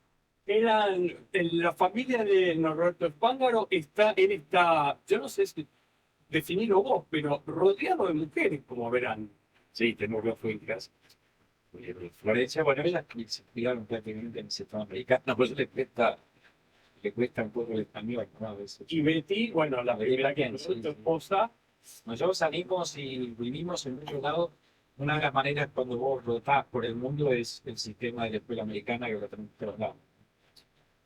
eran en la familia de Norberto Espángaro, él está, yo no sé si definirlo vos, pero rodeado de mujeres, como verán. Sí, tengo dos hijas. Florencia, bueno, ellas se criaron prácticamente en el sector americano, por eso le cuesta un poco el español, ¿no? A veces. Y Betty, bueno, la primera que es tu esposa. Nosotros salimos y vivimos en muchos lados. Una de las maneras cuando vos rotás por el mundo es el sistema de la escuela americana que lo tenemos en todos lados.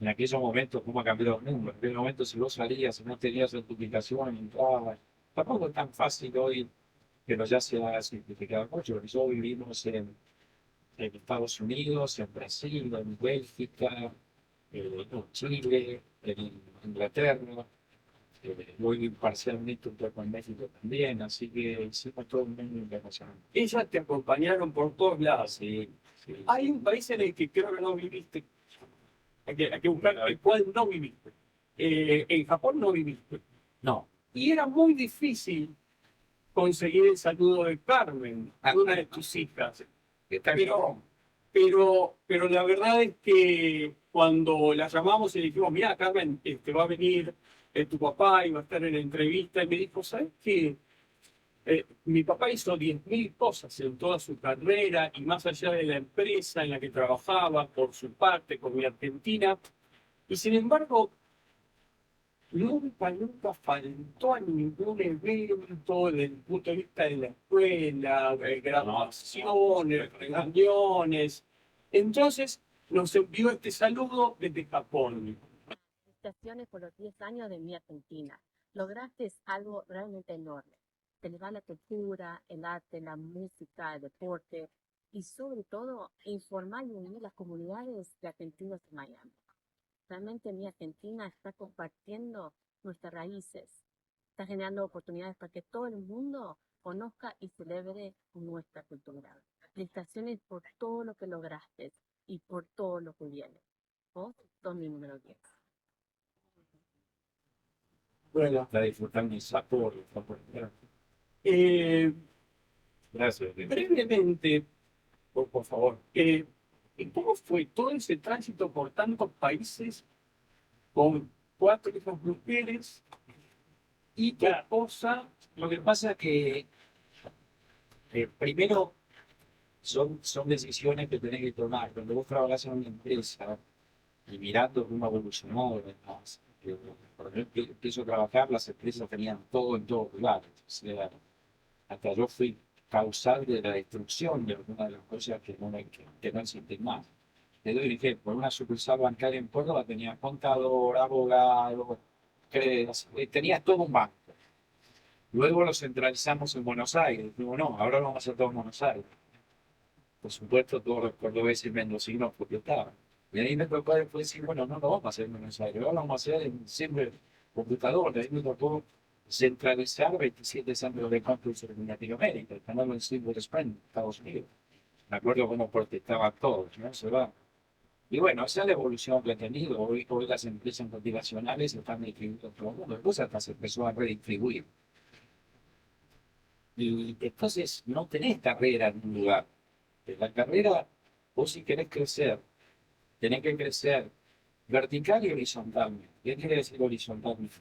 En aquellos momentos, ¿cómo ha cambiado el mundo? En aquel momento, si vos salías y no tenías certificación, entrabas. Tampoco es tan fácil hoy, pero ya se ha simplificado mucho. Nosotros vivimos en Estados Unidos, en Brasil, en Bélgica, en Chile, en Inglaterra. Voy parcialmente un poco en México también, así que hicimos todo un mundo internacional. Ellas te acompañaron por todos lados. Sí, sí. Hay un país en el que creo que no viviste. Hay que buscar el cual no viviste. En Japón no viviste. No. Y era muy difícil conseguir el saludo de Carmen, una de tus hijas. Pero la verdad es que cuando la llamamos y le dijimos, mira, Carmen, va a venir tu papá y va a estar en la entrevista, y me dijo, ¿sabes qué? Mi papá hizo 10.000 cosas en toda su carrera y más allá de la empresa en la que trabajaba, por su parte, con mi Argentina, y sin embargo, nunca faltó a ningún evento desde el punto de vista de la escuela, graduaciones, reuniones. Entonces nos envió este saludo desde Japón. Felicitaciones por los 10 años de mi Argentina. Lograste algo realmente enorme. Elevar la cultura, el arte, la música, el deporte y sobre todo informar y unir las comunidades de argentinos en Miami. Realmente mi Argentina está compartiendo nuestras raíces, está generando oportunidades para que todo el mundo conozca y celebre nuestra cultura. Felicitaciones por todo lo que lograste y por todo lo que viene. Vos sos mi número 10. Bueno, la disfrutar mi sabor. Gracias. Brevemente, por favor, ¿cómo fue todo ese tránsito por tantos países con 4 hijas mujeres y tu esposa? Lo que pasa es que primero son decisiones que tenés que tomar. Cuando vos trabajás en una empresa y mirando cómo evolucionó, por ejemplo, empiezo a trabajar, las empresas tenían todo en todos lugares. O sea, hasta yo fui causal de la destrucción de algunas de las cosas que no existen más. Te doy un ejemplo, una sucursal bancaria en Córdoba tenía contador, abogado, tenías todo un banco. Luego lo centralizamos en Buenos Aires. Digo, no, ahora lo vamos a hacer todo en Buenos Aires. Por supuesto, todos los cordobeses y mendocinos porque estaban. Y ahí me tocó después decir, bueno, no lo vamos a hacer en Buenos Aires, ahora lo vamos a hacer en siempre computador. Ahí me tocó centralizar 27 centros de cómputo en Latinoamérica, el canal del Silver Spring, Estados Unidos. Me acuerdo cómo protestaban todos, ¿no? Se va. Y bueno, esa es la evolución que ha tenido. Hoy las empresas multinacionales están distribuidas en todo el mundo. Después hasta se empezó a redistribuir. Y entonces no tenés carrera en un lugar. La carrera, vos si querés crecer, tenés que crecer vertical y horizontalmente. ¿Qué quiere decir horizontalmente?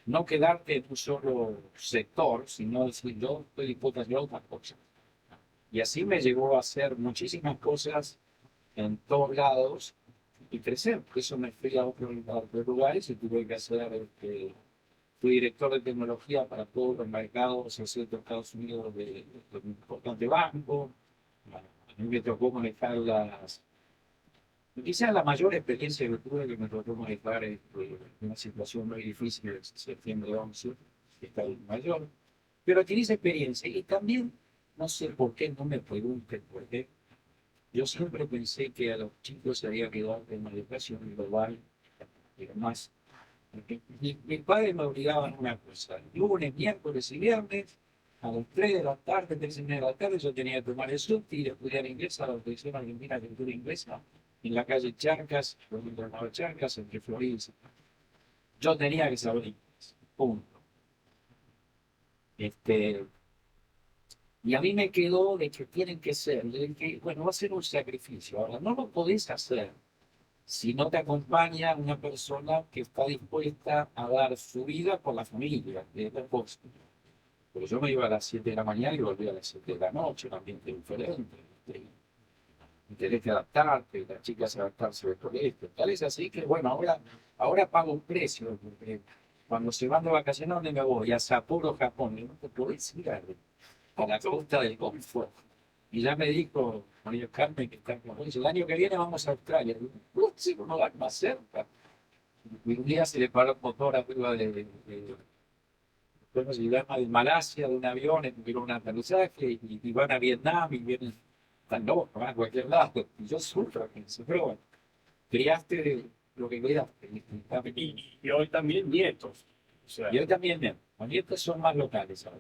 No quedarte en un solo sector, sino decir yo estoy dispuesto a hacer otras cosas. Y así me llevó a hacer muchísimas cosas en todos lados y crecer. Por eso me fui a otros lugares y tuve que hacer, fui director de tecnología para todos los mercados de Estados Unidos de un importante banco. A mí me tocó manejar Quizás la mayor experiencia que tuve que me tocó manejar una situación muy difícil el septiembre 11, que está en mayor, pero adquirí esa experiencia y también, no sé por qué, no me pregunten por qué, yo siempre pensé que a los chicos se había quedado en una educación global, pero más. Porque mi padre me obligaba a una cosa, lunes, miércoles y viernes, a las 3 de la tarde, 3:30 de la tarde, yo tenía que tomar el subte y estudiar inglés a la Dirección Argentina de Cultura Inglesa, en la calle Charcas, donde llamaba Charcas, entre Florida y San Juan. Yo tenía que saber inglés, punto. Y a mí me quedó de que tienen que ser, de que, bueno, va a ser un sacrificio. Ahora, no lo podés hacer si no te acompaña una persona que está dispuesta a dar su vida por la familia, de la esposa. Pero yo me iba a las 7 de la mañana y volvía a las 7 de la noche, un ambiente diferente. Tenés que adaptarte, las chicas adaptarse al colegio. Tal es así que, bueno, ahora pago un precio, porque cuando se van de vacaciones, ¿dónde me voy? A Sapporo, Japón. Y no te podés ir a la costa del Golfo. Y ya me dijo María Carmen, que está con el año que viene vamos a Australia. Y digo, sí, no va más cerca. Y un día se le paró el motor arriba ¿cómo se llama? De Malasia, de un avión, tuvieron un aterrizaje y van a Vietnam y vienen tan locos, van a cualquier lado. Y yo sufro con eso, pero bueno, criaste lo que criaste. Y hoy también nietos. O sea, Y hoy también, los nietos son más locales ahora.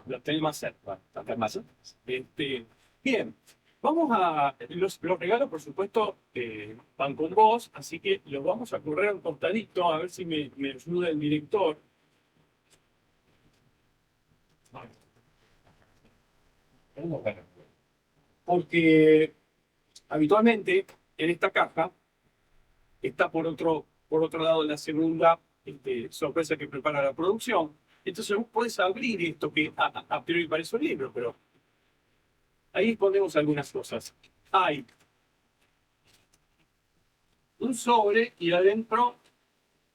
los tenés más cerca. Están más Bien, vamos a. Los regalos, por supuesto, van con vos, así que los vamos a correr un cortadito, a ver si me ayuda el director. Porque habitualmente en esta caja está por otro lado la segunda sorpresa que prepara la producción. Entonces vos podés abrir esto que a priori parece un libro, pero ahí ponemos algunas cosas. Hay un sobre y adentro,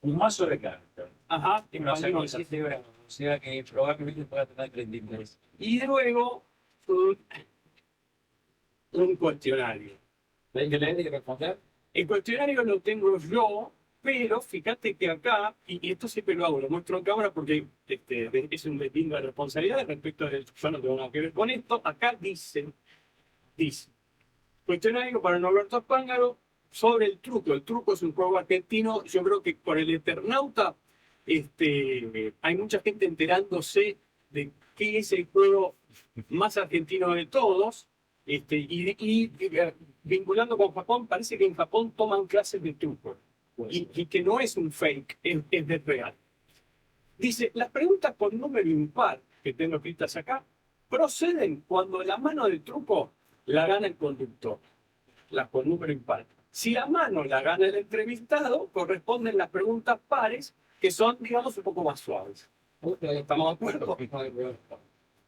un mazo de cartas. ajá, Y no sé, españolas. 7 grados. O sea que probablemente pueda tener 33. Y luego un cuestionario. ¿Hay que leer y responder? El cuestionario lo tengo yo, pero fíjate que acá, y esto siempre lo hago, lo muestro en cámara porque es un deslinde de responsabilidad respecto de yo no tengo nada que ver con esto. Acá dice, cuestionario para Norberto Spángaro sobre el truco. El truco es un juego argentino. Yo creo que por el Eternauta hay mucha gente enterándose de qué es el juego más argentino de todos. Vinculando con Japón, parece que en Japón toman clases de truco y que no es un fake, es de real. Dice, las preguntas con número impar que tengo escritas acá proceden cuando la mano del truco la gana el conductor, las con número impar. Si la mano la gana el entrevistado, corresponden las preguntas pares, que son, digamos, un poco más suaves. ¿Estamos de acuerdo?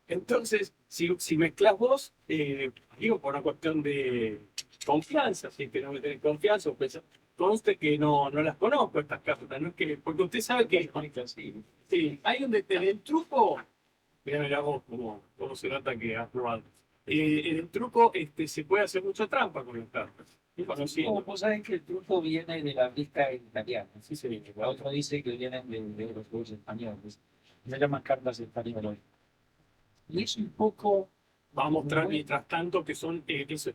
Entonces, si mezclas vos, digo, por una cuestión de confianza, si que no me tenés confianza, pues conste que no las conozco estas cartas, no es que, porque usted sabe que sí, hay un en el truco, mira vos cómo se nota que has probado. En el truco se puede hacer mucha trampa con las cartas. No, vos sabés que el truco viene de la lista italiana, sí se viene. La otra dice que vienen de los juegos españoles. Se llaman cartas españolas. Y es un poco. Va a mostrar mientras tanto que son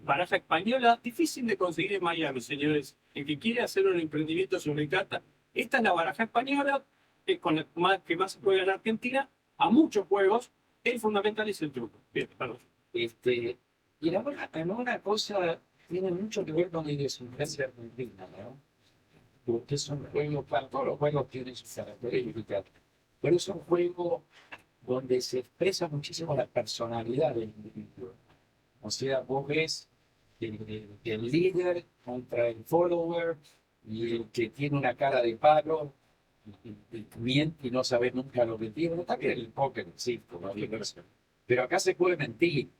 baraja española, difícil de conseguir en Miami, señores. El que quiere hacer un emprendimiento sobre cartas, esta es la baraja española con la que más se juega en Argentina, a muchos juegos. El fundamental es el truco. Bien, perdón. Y la verdad, una cosa tiene mucho que ver con la idiosincrasia argentina, ¿no? Porque es un juego, para todos los juegos tienen sus características, pero es un juego donde se expresa muchísimo la personalidad del individuo. O sea, vos ves el líder contra el follower y el que tiene una cara de palo y miente y no sabe nunca lo que tiene. También el póker existe, ¿no? Pero acá se puede mentir.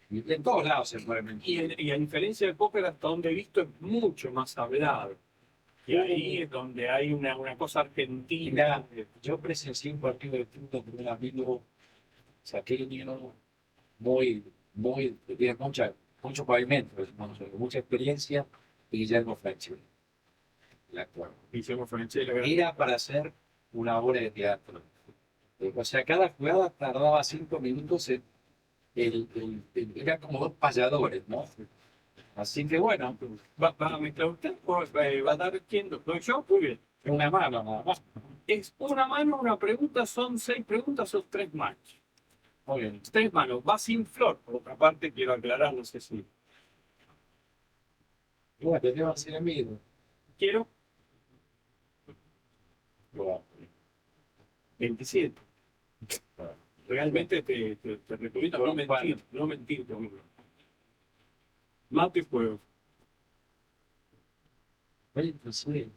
Y en todos lados se puede mentir. Y a diferencia del póker, hasta donde he visto, es mucho más hablado. Y ahí es donde hay una cosa argentina. Yo presencié un partido de fútbol con un amigo saqueño muy, de mucha mucho pavimento, mucha experiencia, y Guillermo Franchelli, el actor. Guillermo Franchelli, ¿verdad? Era para hacer una obra de teatro. O sea, cada jugada tardaba 5 minutos, era como dos payadores, ¿no? Así que bueno, Mientras usted va a dar quién, ¿doy yo? Muy bien. una mano nada más. Es una mano, una pregunta, son 6 preguntas, son 3 manos. Muy bien. 3 manos, va sin flor. Por otra parte, quiero aclarar, no sé si Y bueno, te tengo que hacer en vivo. quiero Bueno, 27. Realmente te recomiendo no mentir, no mentir conmigo. Mate y fuego. oye, pues sí.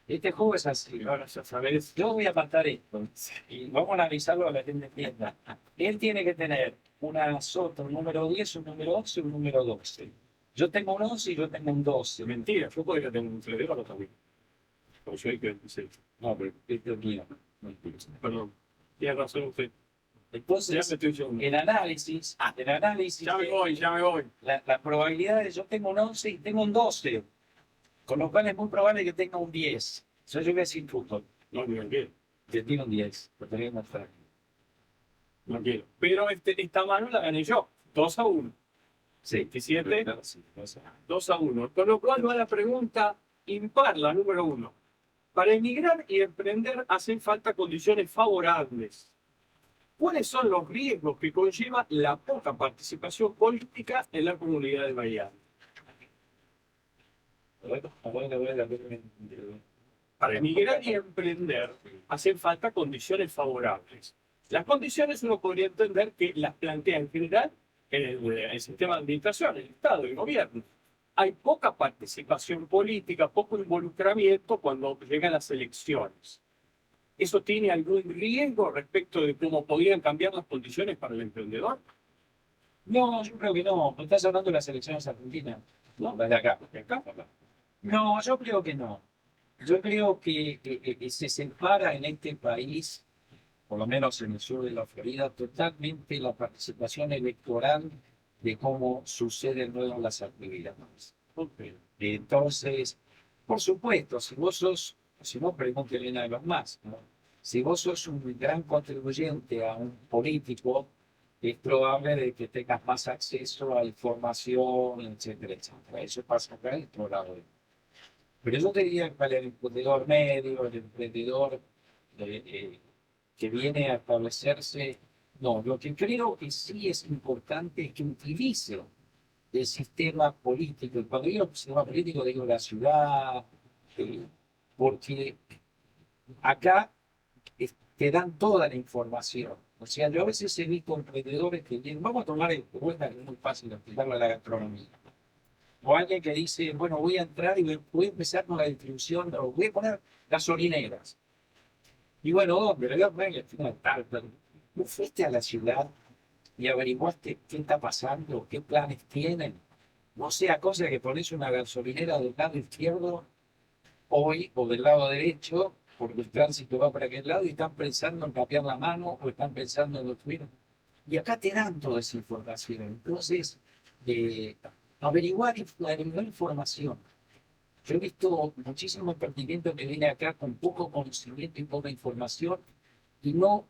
Este juego es así. Ahora ya sabes. Yo voy a matar esto y vamos a analizarlo a la gente entienda. Él tiene que tener una sota, un número 10, un número 11 y un número 12. Yo tengo un 11 y yo tengo un 12. Mentira, yo podría tener un cerebro también. Como yo hay que 26. No, pero este es mío. Perdón. Tiene razón usted. Ya me Entonces, estoy yendo. el análisis, Ya me voy, ya me voy. la probabilidad de yo tengo un 11 y tengo un 12. Con lo cual es muy probable que tenga un 10. Yo voy a decir fútbol. No, no quiero. Que tiene un 10. Lo tenía que mostrar. No quiero. Pero esta mano la gané yo. 2-1. Sí. 27. Claro, sí, no sé. 2-1. Con lo cual va la pregunta impar, la número 1. Para emigrar y emprender hacen falta condiciones favorables. ¿Cuáles son los riesgos que conlleva la poca participación política en la comunidad de Miami? Para emigrar y emprender hacen falta condiciones favorables. Las condiciones uno podría entender que las plantea en general en el sistema de administración, el Estado, el gobierno. Hay poca participación política, poco involucramiento cuando llegan las elecciones. ¿Eso tiene algún riesgo respecto de cómo podrían cambiar las condiciones para el emprendedor? No, yo creo que no. Estás hablando de las elecciones argentinas. No, las de acá. ¿De acá? No, yo creo que no. Yo creo que se separa en este país, por lo menos en el sur de la Florida, totalmente la participación electoral de cómo suceden luego las actividades. Entonces, por supuesto, si vos pregúntele a los más, ¿no? Si vos sos un gran contribuyente a un político, es probable de que tengas más acceso a información, etcétera, etcétera. Eso pasa acá en otro lado. Pero yo te diría que para el emprendedor medio, el emprendedor que viene a establecerse, no, lo que creo que sí es importante es que utilice el sistema político. Y cuando digo sistema político, digo la ciudad, porque acá te dan toda la información. O sea, yo a veces he visto emprendedores que vienen, vamos a tomar en cuenta que es muy fácil explicarlo a la gastronomía. O alguien que dice, bueno, voy a entrar y voy a empezar con la distribución, o voy a poner gasolineras. Y bueno, ¿dónde? Le digo, ¿no fuiste a la ciudad y averiguaste qué está pasando, qué planes tienen? No sea cosa que pones una gasolinera del lado izquierdo hoy o del lado derecho, porque el tránsito va para aquel lado y están pensando en cambiar la mano o están pensando en destruir. Y acá te dan toda esa información. Entonces, averiguar información. Yo he visto muchísimos emprendimientos que vienen acá con poco conocimiento y poca información y no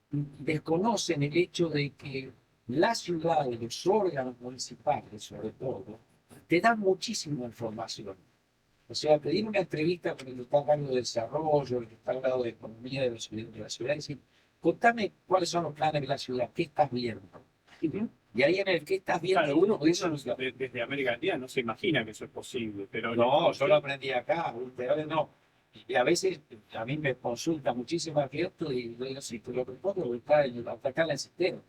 desconocen el hecho de que la ciudad y los órganos municipales, sobre todo, te dan muchísima información. O sea, pedir una entrevista con el que está hablando de desarrollo, el que está hablando de economía de la ciudad, y decir, contame cuáles son los planes de la ciudad, qué estás viendo. Y ahí en el que estás viendo... Claro, uno desde América Latina no se imagina que eso es posible, pero... No, yo lo aprendí acá, ustedes no. Y a veces a mí me consulta muchísima gente y yo digo, sí, pero lo que puedo está acá en el sistema.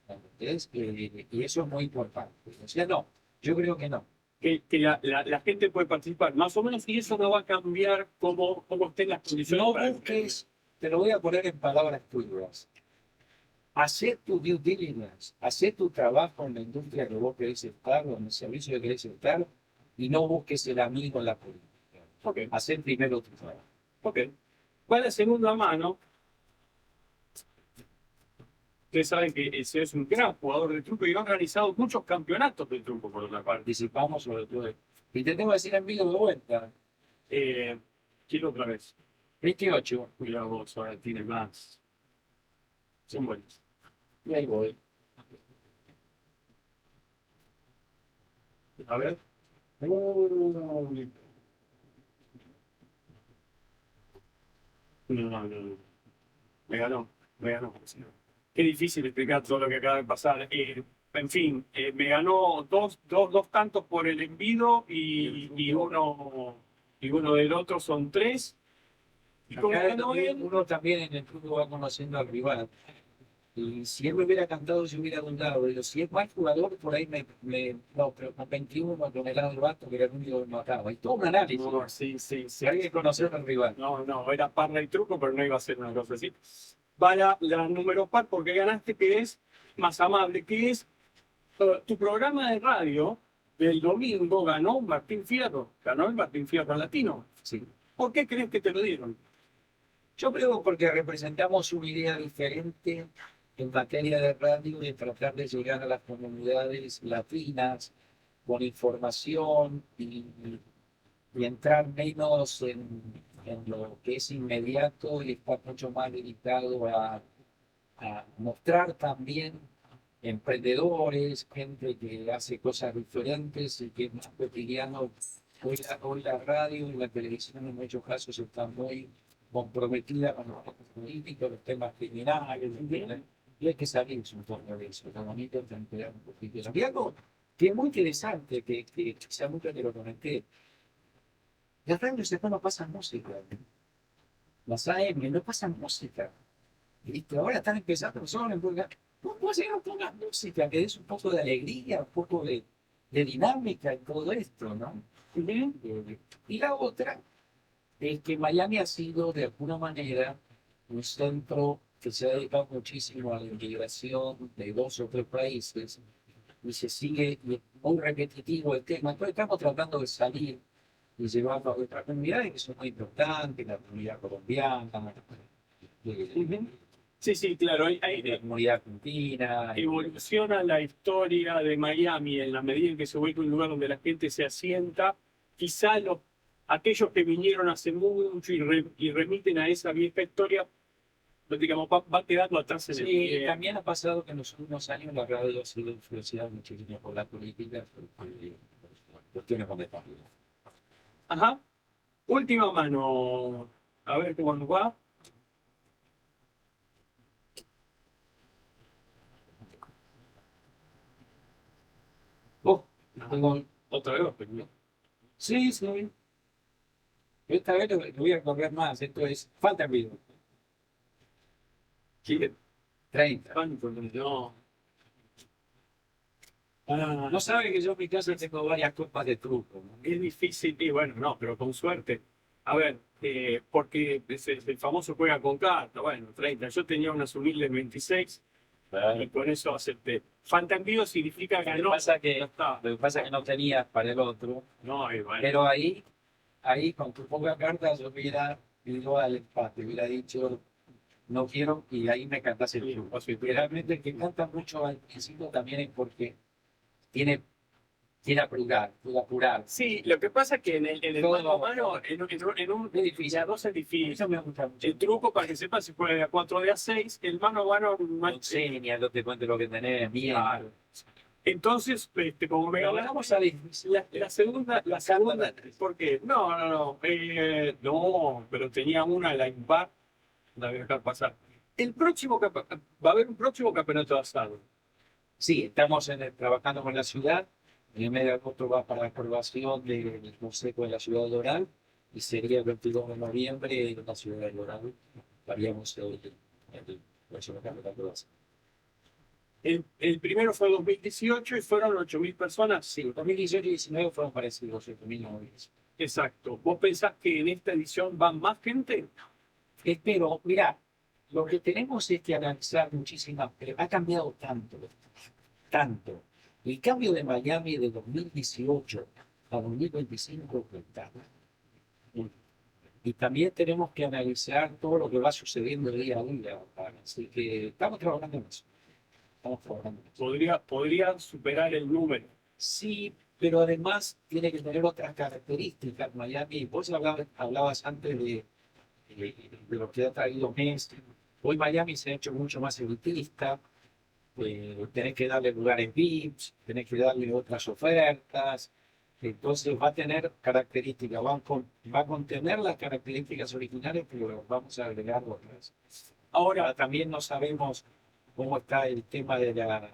¿Entendés? Y eso es muy importante. O sea, no, yo creo que no. Que la gente puede participar, más o menos, y eso no va a cambiar cómo estén las condiciones. No para busques, te lo voy a poner en palabras tuyas. Hacer tu due diligence, hacer tu trabajo en la industria que vos querés estar, o en el servicio que querés estar, y no busques el amigo en la política. Okay. Hacer primero tu trabajo. Ok. Va la segunda mano. Ustedes saben que ese es un gran jugador de truco y ha organizado muchos campeonatos de truco, por otra parte. Participamos sobre todo. Y te tengo que decir en vivo de vuelta. Quiero otra vez. 28. Mira vos, ahora tiene más. Son buenos. Y ahí voy. A ver. No. Me ganó. Qué difícil explicar todo lo que acaba de pasar. En fin, me ganó dos tantos por el envido y uno del otro son 3. ¿Y cómo Acá ganó él? uno también en el fútbol va conociendo al rival. Y si él me hubiera cantado, se hubiera contado. Pero si es mal jugador, por ahí no, pero con 21 con el lado del Basto, que era el único que mataba. Y todo un análisis. No, sí. Hay que conocer al rival. No, era parla y truco, pero no iba a ser una cosa así. Va la número par porque ganaste, que es más amable, que es tu programa de radio del domingo ganó Martín Fierro, ganó el Martín Fierro Latino. Sí. ¿Por qué crees que te lo dieron? Yo creo porque representamos una idea diferente en materia de radio, de tratar de llegar a las comunidades latinas con información y entrar menos en lo que es inmediato y estar mucho más dedicado a mostrar también emprendedores, gente que hace cosas diferentes y que es más cotidiano. Hoy la radio y la televisión en muchos casos están muy comprometida con los temas políticos, los temas criminales, ¿entiendes? Y hay que salirse un poco de eso, lo bonito es entender un poquito. Y algo que es muy interesante, que quizá mucho te lo comenté, las radios después no pasan música, las AM no pasan música. ¿Viste? Ahora están empezando solo en Bulgaria. ¿Cómo puede ser que no pongas música? Que des un poco de alegría, un poco de dinámica en todo esto, ¿no? Y la otra es que Miami ha sido de alguna manera un centro que se ha dedicado muchísimo a la integración de 2 o 3 países y se sigue muy repetitivo el tema. Entonces estamos tratando de salir y llevarlo a otras comunidades que son muy importantes, la comunidad colombiana, Sí, claro. la comunidad argentina. Evoluciona la historia de Miami en la medida en que se vuelve un lugar donde la gente se asienta. Quizá aquellos que vinieron hace mucho y remiten a esa vieja historia, digamos, va quedando atrás en el Sí, tiempo. también ha pasado que en los últimos años la radio ha sido influenciada muchísimo por la política, por cuestiones monetarias. Ajá. Última mano. A ver cómo nos va. Tengo Otra vez, pero Sí. Esta vez lo voy a correr más. Esto es falta en vivo. ¿quién? 30. No. No sabe que yo en mi casa tengo varias copas de truco, ¿no? Es difícil, y bueno, no, pero con suerte. A ver, porque el famoso juega con carta, bueno, 30. Yo tenía unas humildes 26 y con eso acepté. Falta en vivo significa que Lo que no. pasa que, Ya está. lo que pasa que no tenías para el otro. No, y bueno. Pero ahí con tu poca carta, yo hubiera ido al empate, hubiera dicho no quiero, y ahí me cantas el truco. Realmente el que canta mucho al principio también es porque quiere apurar. Sí, lo que pasa es que en el Todo- mano a mano, en un Es difícil. ya 2 es difícil. Eso me gusta mucho. El truco, para que sepas, se juega de A4 de A6, el mano a mano no No sé, ni a no te cuente lo que tenés, bien. Claro. Entonces, como me Pero ganamos vamos a difícil. la segunda, ¿por qué? No, pero tenía una, la impar, la voy a dejar pasar. Va a haber un próximo campeonato de asado. Sí, estamos trabajando con la ciudad. En el mes de agosto va para la aprobación del Consejo de la Ciudad de Doral y sería el 22 de noviembre en la Ciudad de Doral. Haríamos el próximo campeonato de asado. El primero fue 2018 y fueron 8.000 personas. Sí, 2018 y 2019 fueron parecidos, 8.000. Exacto. ¿Vos pensás que en esta edición va más gente? Espero, mirá, lo que tenemos es que analizar muchísimas, pero ha cambiado tanto. El cambio de Miami de 2018 a 2025 es brutal. Y también tenemos que analizar todo lo que va sucediendo día a día. Así que estamos trabajando en eso. estamos trabajando. Podría superar el número. Sí, pero además tiene que tener otras características. Miami, vos hablabas antes de lo que ha traído Messi. Hoy Miami se ha hecho mucho más elitista. Tenés que darle lugares VIPs, tenés que darle otras ofertas. Entonces va a tener características, va a contener las características originales, pero vamos a agregar otras. Ahora también no sabemos cómo está el tema de las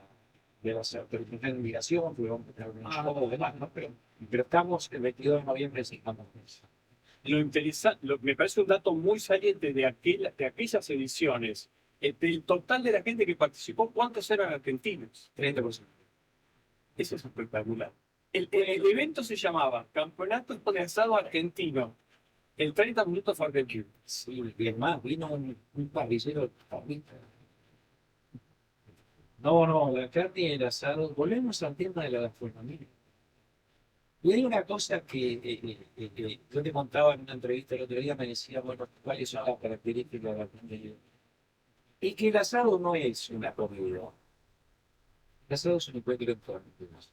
autorizaciones de migración, que vamos a tener un show demás, ¿no? Pero estamos el 22 de noviembre, sí, estamos en eso. Me parece un dato muy saliente de aquellas ediciones. Del total de la gente que participó, ¿cuántos eran argentinos? 30%. Eso es espectacular. El evento se llamaba Campeonato de Asado Argentino. El 30 minutos fue argentino. Sí, y es más, vino un parrillero parrita. No, la carne y el asado. Volvemos al tema de la gastronomía. Y hay una cosa que yo te contaba en una entrevista el otro día, me decía, bueno, ¿cuáles son las características de la comida? Y que el asado no es una comida. El asado es un encuentro entre amigos.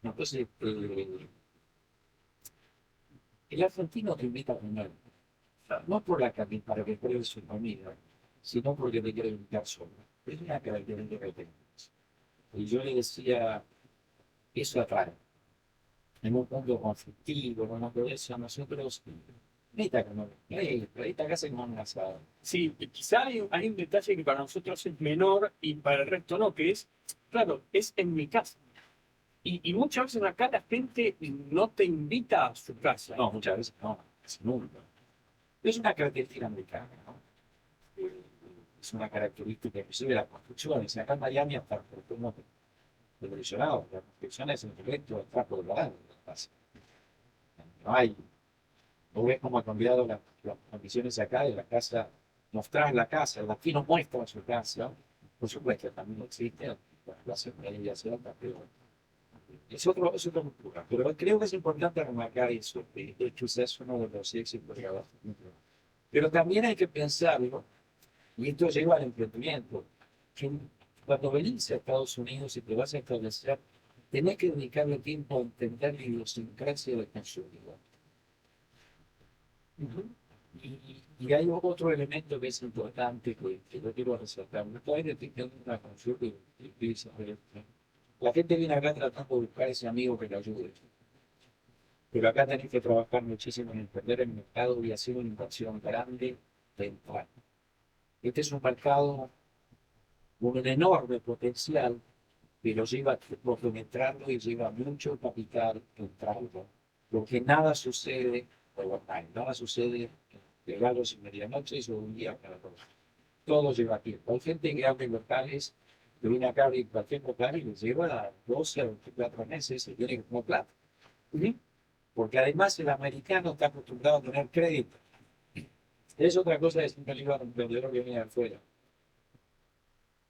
Entonces, el argentino te invita a comer. No por la comida, para que pruebe su comida, sino porque te quiere invitar solo. Es una característica que tenemos. Y yo le decía, eso atrae. En un punto conflictivo, en una cosa, nosotros, neta que no, esta casa no un asado. Sí, quizá hay un detalle que para nosotros es menor y para el resto no, que es, claro, es en mi casa. Y muchas veces acá la gente no te invita a su casa. No, muchas veces no, es nunca. Es una característica americana, ¿no? Es una característica, inclusive de las construcciones. Acá en Miami hasta por cómo evolucionado, las construcciones en efecto el trapo de la casa. No hay. No ves cómo ha cambiado las condiciones acá de la casa. Mostrar la casa, el latino muestra su casa. Por supuesto, también existe la clase media, pero es otra cultura. Pero creo que es importante remarcar eso. De hecho, es uno de los éxitos de la gastronomía. Pero también hay que pensarlo, y esto lleva al emprendimiento, que cuando venís a Estados Unidos y te vas a establecer, tenés que dedicarle tiempo a entender la idiosincrasia del consumidor. Y hay otro elemento que es importante que yo quiero resaltar. No estoy detectando una consulta y dice, la gente viene acá tratando de buscar ese amigo que le ayude. Pero acá tenés que trabajar muchísimo en entender el mercado y hacer una inversión grande de entrar. Este es un mercado con un enorme potencial, pero lleva tiempo penetrarlo y lleva mucho capital entrarlo. Porque nada sucede overnight, nada sucede de galos y medianoches o un día cada cosa. Todo lleva tiempo. Hay gente que abre locales, que viene acá a abrir cualquier local y les lleva 12 a 24 meses y tiene como plata. ¿Sí? Porque además el americano está acostumbrado a tener crédito. Es otra cosa que siempre le digo a un emprendedor que viene de afuera.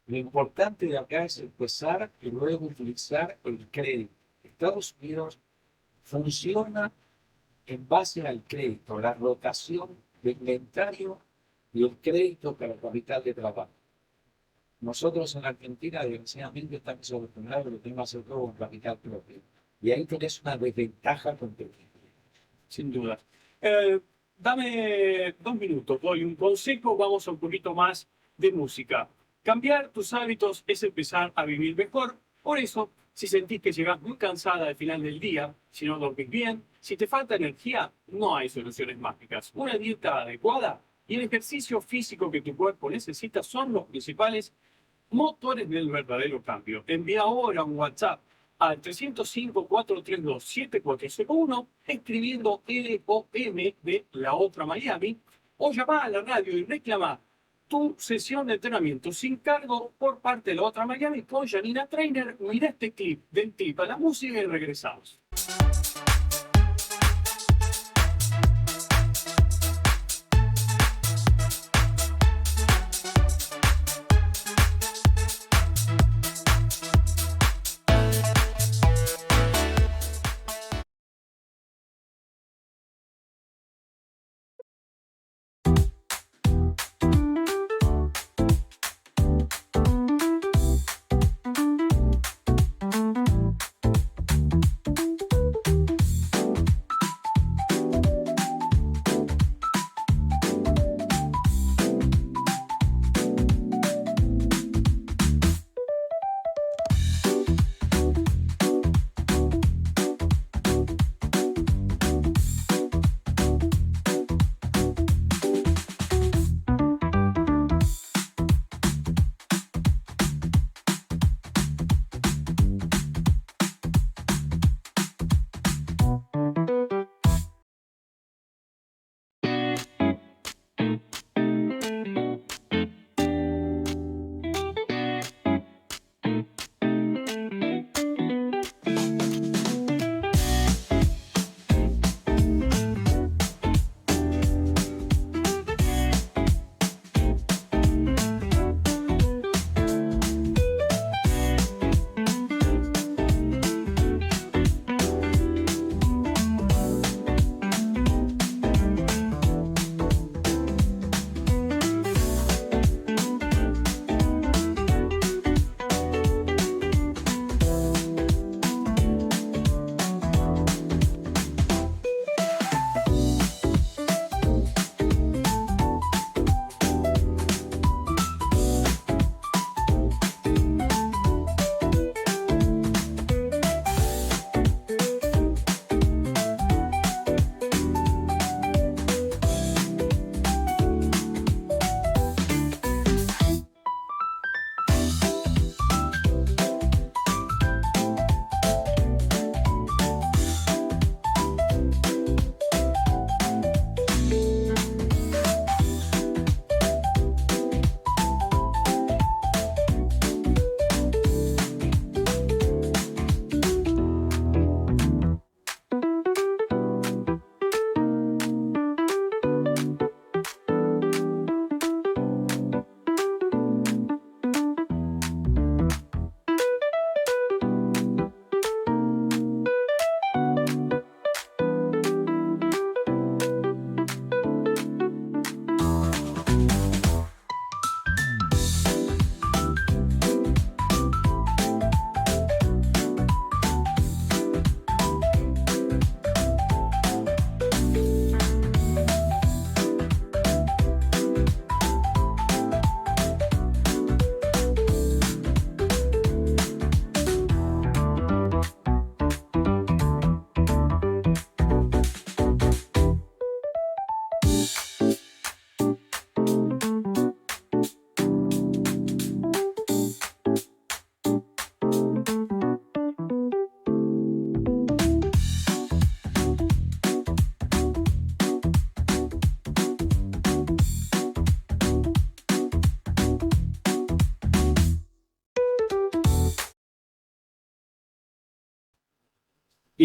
Lo importante de acá es empezar y luego utilizar el crédito. Estados Unidos funciona en base al crédito, la rotación de inventario y el crédito para el capital de trabajo. Nosotros en Argentina, desgraciadamente, estamos acostumbrados a que tenemos que hacer todo con capital propio. Y ahí tenés una desventaja competitiva. Sin duda. Dame 2 minutos, doy un consejo, vamos a un poquito más de música. Cambiar tus hábitos es empezar a vivir mejor. Por eso, si sentís que llegás muy cansada al final del día, si no dormís bien, si te falta energía, no hay soluciones mágicas. Una dieta adecuada y el ejercicio físico que tu cuerpo necesita son los principales motores del verdadero cambio. Envía ahora un WhatsApp al 305-432-7401 escribiendo LOM de La Otra Miami o llama a la radio y reclama tu sesión de entrenamiento sin cargo por parte de La Otra Miami con Janina Trainer. Mira este clip, del clip a la música y regresamos.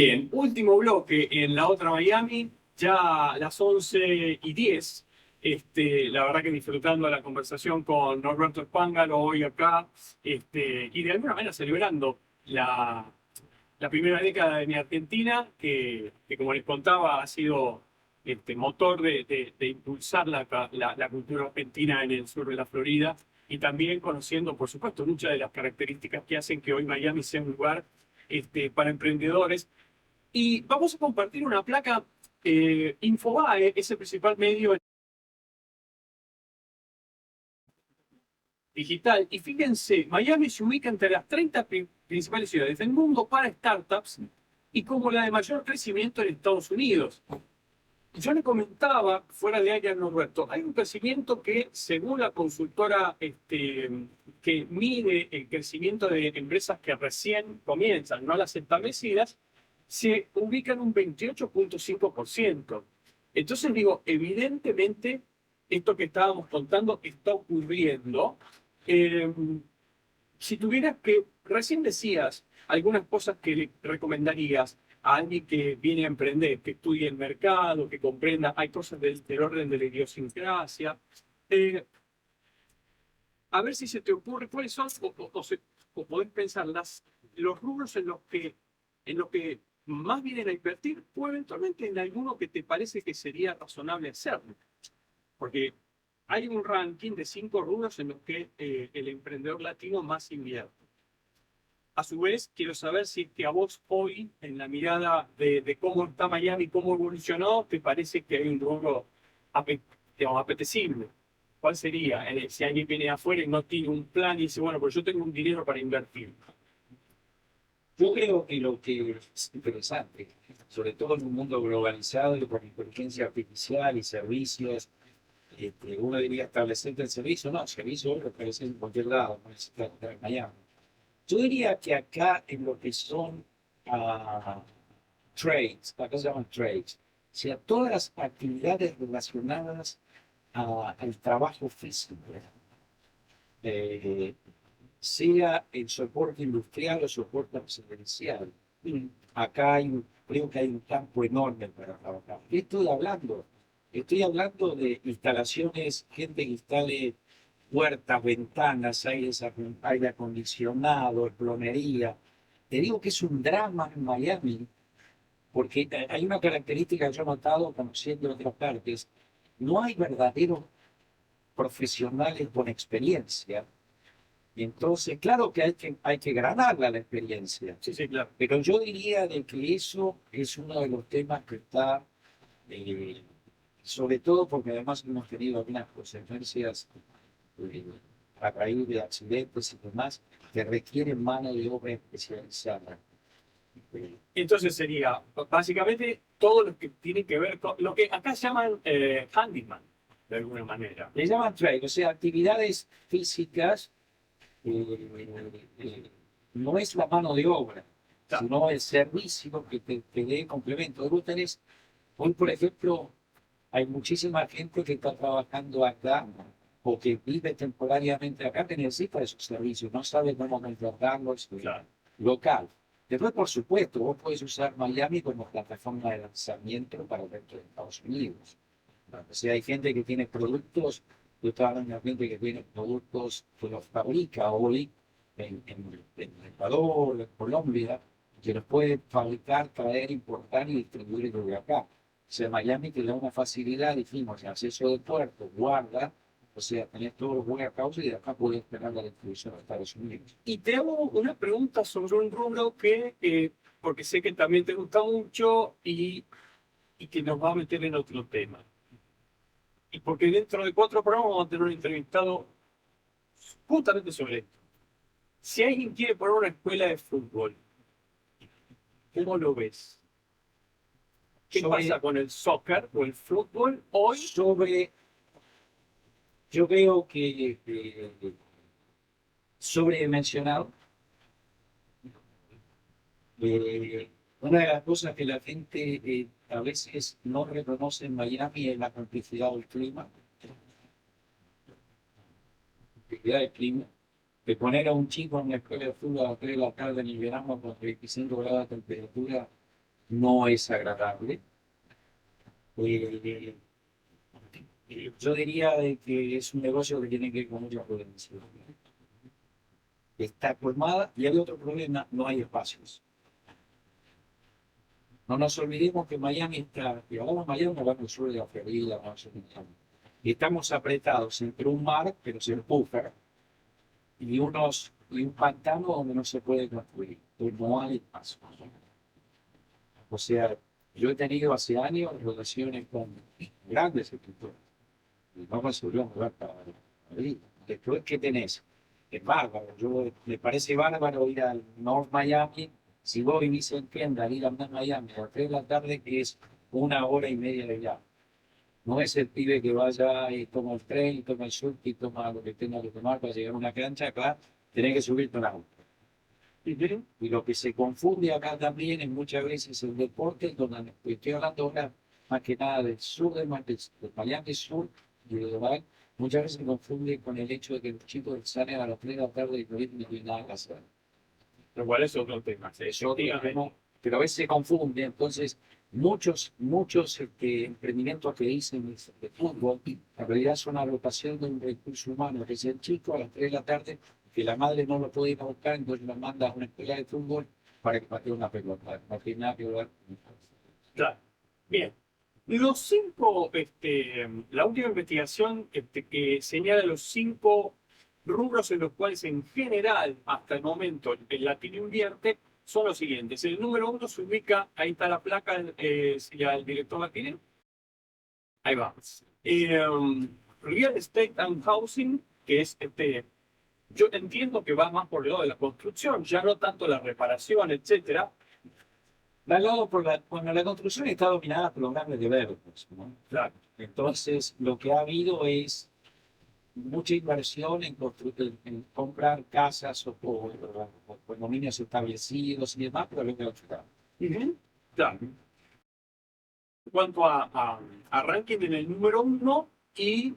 Bien, último bloque en la otra Miami, ya las 11:10. La verdad que disfrutando la conversación con Norberto Spángalo hoy acá, y de alguna manera celebrando la primera década de mi Argentina, que como les contaba ha sido motor de impulsar la cultura argentina en el sur de la Florida, y también conociendo, por supuesto, muchas de las características que hacen que hoy Miami sea un lugar para emprendedores. Y vamos a compartir una placa. Infobae es el principal medio digital. Y fíjense, Miami se ubica entre las 30 principales ciudades del mundo para startups y como la de mayor crecimiento en Estados Unidos. Yo le comentaba, fuera de área, Norberto, hay un crecimiento que, según la consultora que mide el crecimiento de empresas que recién comienzan, no las establecidas, se ubica en un 28,5%. Entonces digo, evidentemente, esto que estábamos contando está ocurriendo. Si tuvieras que, recién decías algunas cosas que le recomendarías a alguien que viene a emprender, que estudie el mercado, que comprenda, hay cosas del orden de la idiosincrasia. A ver si se te ocurre cuáles son, o podés pensar los rubros en los que más vienen a invertir, o eventualmente en alguno que te parece que sería razonable hacerlo. Porque hay un ranking de 5 rubros en los que el emprendedor latino más invierte. A su vez, quiero saber si que a vos hoy, en la mirada de cómo está Miami, cómo evolucionó, te parece que hay un rubro apetecible. ¿Cuál sería? Si alguien viene de afuera y no tiene un plan y dice, bueno, pues yo tengo un dinero para invertir. Yo creo que lo que es interesante, sobre todo en un mundo globalizado y con inteligencia artificial y servicios, uno diría establecer el servicio. No, el servicio lo establecer en cualquier lado, no necesita estar en Miami. Yo diría que acá en lo que son trades, acá se llaman trades, o sea, todas las actividades relacionadas al trabajo físico, sea el soporte industrial o soporte residencial. Acá creo que hay un campo enorme para trabajar. ¿Qué estoy hablando? Estoy hablando de instalaciones, gente que instale puertas, ventanas, aire acondicionado, plomería. Te digo que es un drama en Miami, porque hay una característica que yo he notado conociendo otras partes. No hay verdaderos profesionales con experiencia. Y entonces, claro que hay que ganarla la experiencia. Sí, sí, claro. Pero yo diría de que eso es uno de los temas que está, sobre todo porque además hemos tenido algunas consecuencias a raíz de accidentes y demás, que requieren mano de obra especializada. Entonces sería, básicamente, todo lo que tiene que ver con lo que acá se llaman handyman, de alguna manera. Le llaman trade, o sea, actividades físicas. No es la mano de obra, sino el servicio que te dé complemento. Vos tenés, hoy, por ejemplo, hay muchísima gente que está trabajando acá o que vive temporariamente acá que necesita esos servicios, no sabe cómo contratarlos local. Después, por supuesto, vos podés usar Miami como plataforma de lanzamiento para dentro de Estados Unidos. O sea, hay gente que tiene productos. Yo estaba hablando de gente que tiene productos que los fabrica hoy en Ecuador, en Colombia, que los puede fabricar, traer, importar y distribuir desde acá. O sea, Miami te da una facilidad, dijimos, acceso de puerto, guarda, o sea, tenés todos los warehouse y de acá podés esperar la distribución de Estados Unidos. Y te hago una pregunta sobre un rubro que, porque sé que también te gusta mucho y que nos va a meter en otro tema. Y porque dentro de 4 programas vamos a tener un entrevistado justamente sobre esto. Si alguien quiere poner una escuela de fútbol, ¿cómo lo ves? ¿Qué pasa con el soccer o el fútbol hoy? Yo veo que sobredimensionado. Una de las cosas que la gente a veces no reconoce en Miami es la complejidad del clima. Complejidad del clima. De poner a un chico en una escuela de fútbol a las 3 de la tarde en el verano con 25 grados de temperatura no es agradable. Yo diría de que es un negocio que tiene que ir con mucha prudencia. Está colmada y hay otro problema, no hay espacios. No nos olvidemos que Miami está, y hablamos de Miami, hablamos del sur de la Florida, hablamos de Miami. Y estamos apretados entre un mar, pero sin puffer, y un pantano donde no se puede construir, donde no hay espacio. O sea, yo he tenido hace años relaciones con grandes escritores. Y vamos a subir un lugar para ahí. Después, ¿qué tenés? Es bárbaro. Me parece bárbaro ir al North Miami. Si vos vivís en Kendall, ir a North Miami a las 3 de la tarde, que es 1 hora y media de viaje. No es el pibe que vaya y toma el tren, y toma el subte y toma lo que tenga que tomar para llegar a una cancha. Acá tenés que subirte a un auto. Y lo que se confunde acá también es muchas veces el deporte, donde estoy hablando ahora más que nada del sur del Miami Sur y de Dubai, muchas veces se confunde con el hecho de que los chicos salen a las 3 de la tarde y no tienen nada que hacer. Lo cual es otro tema. Es otro tema, pero a veces se confunde. Entonces, muchos emprendimientos que dicen de fútbol, en realidad son una rotación de un recurso humano, que es el chico a las 3 de la tarde, que la madre no lo puede ir a buscar, entonces lo manda a una escuela de fútbol para que patee una pelota. No tiene nada que ver. Claro. Bien. Los 5, la última investigación que señala los 5 rubros en los cuales en general, hasta el momento, el latino invierte, son los siguientes. El número 1 se ubica, ahí está la placa, ya el director la tiene. Ahí va. Real Estate and Housing, que es yo entiendo que va más por el lado de la construcción, ya no tanto la reparación, etcétera. Cuando la construcción está dominada por los grandes developers, ¿no? Claro. Entonces, lo que ha habido es mucha inversión en comprar casas o condominios establecidos y demás, pero lo que ha Claro. En cuanto a ranking en el número 1 y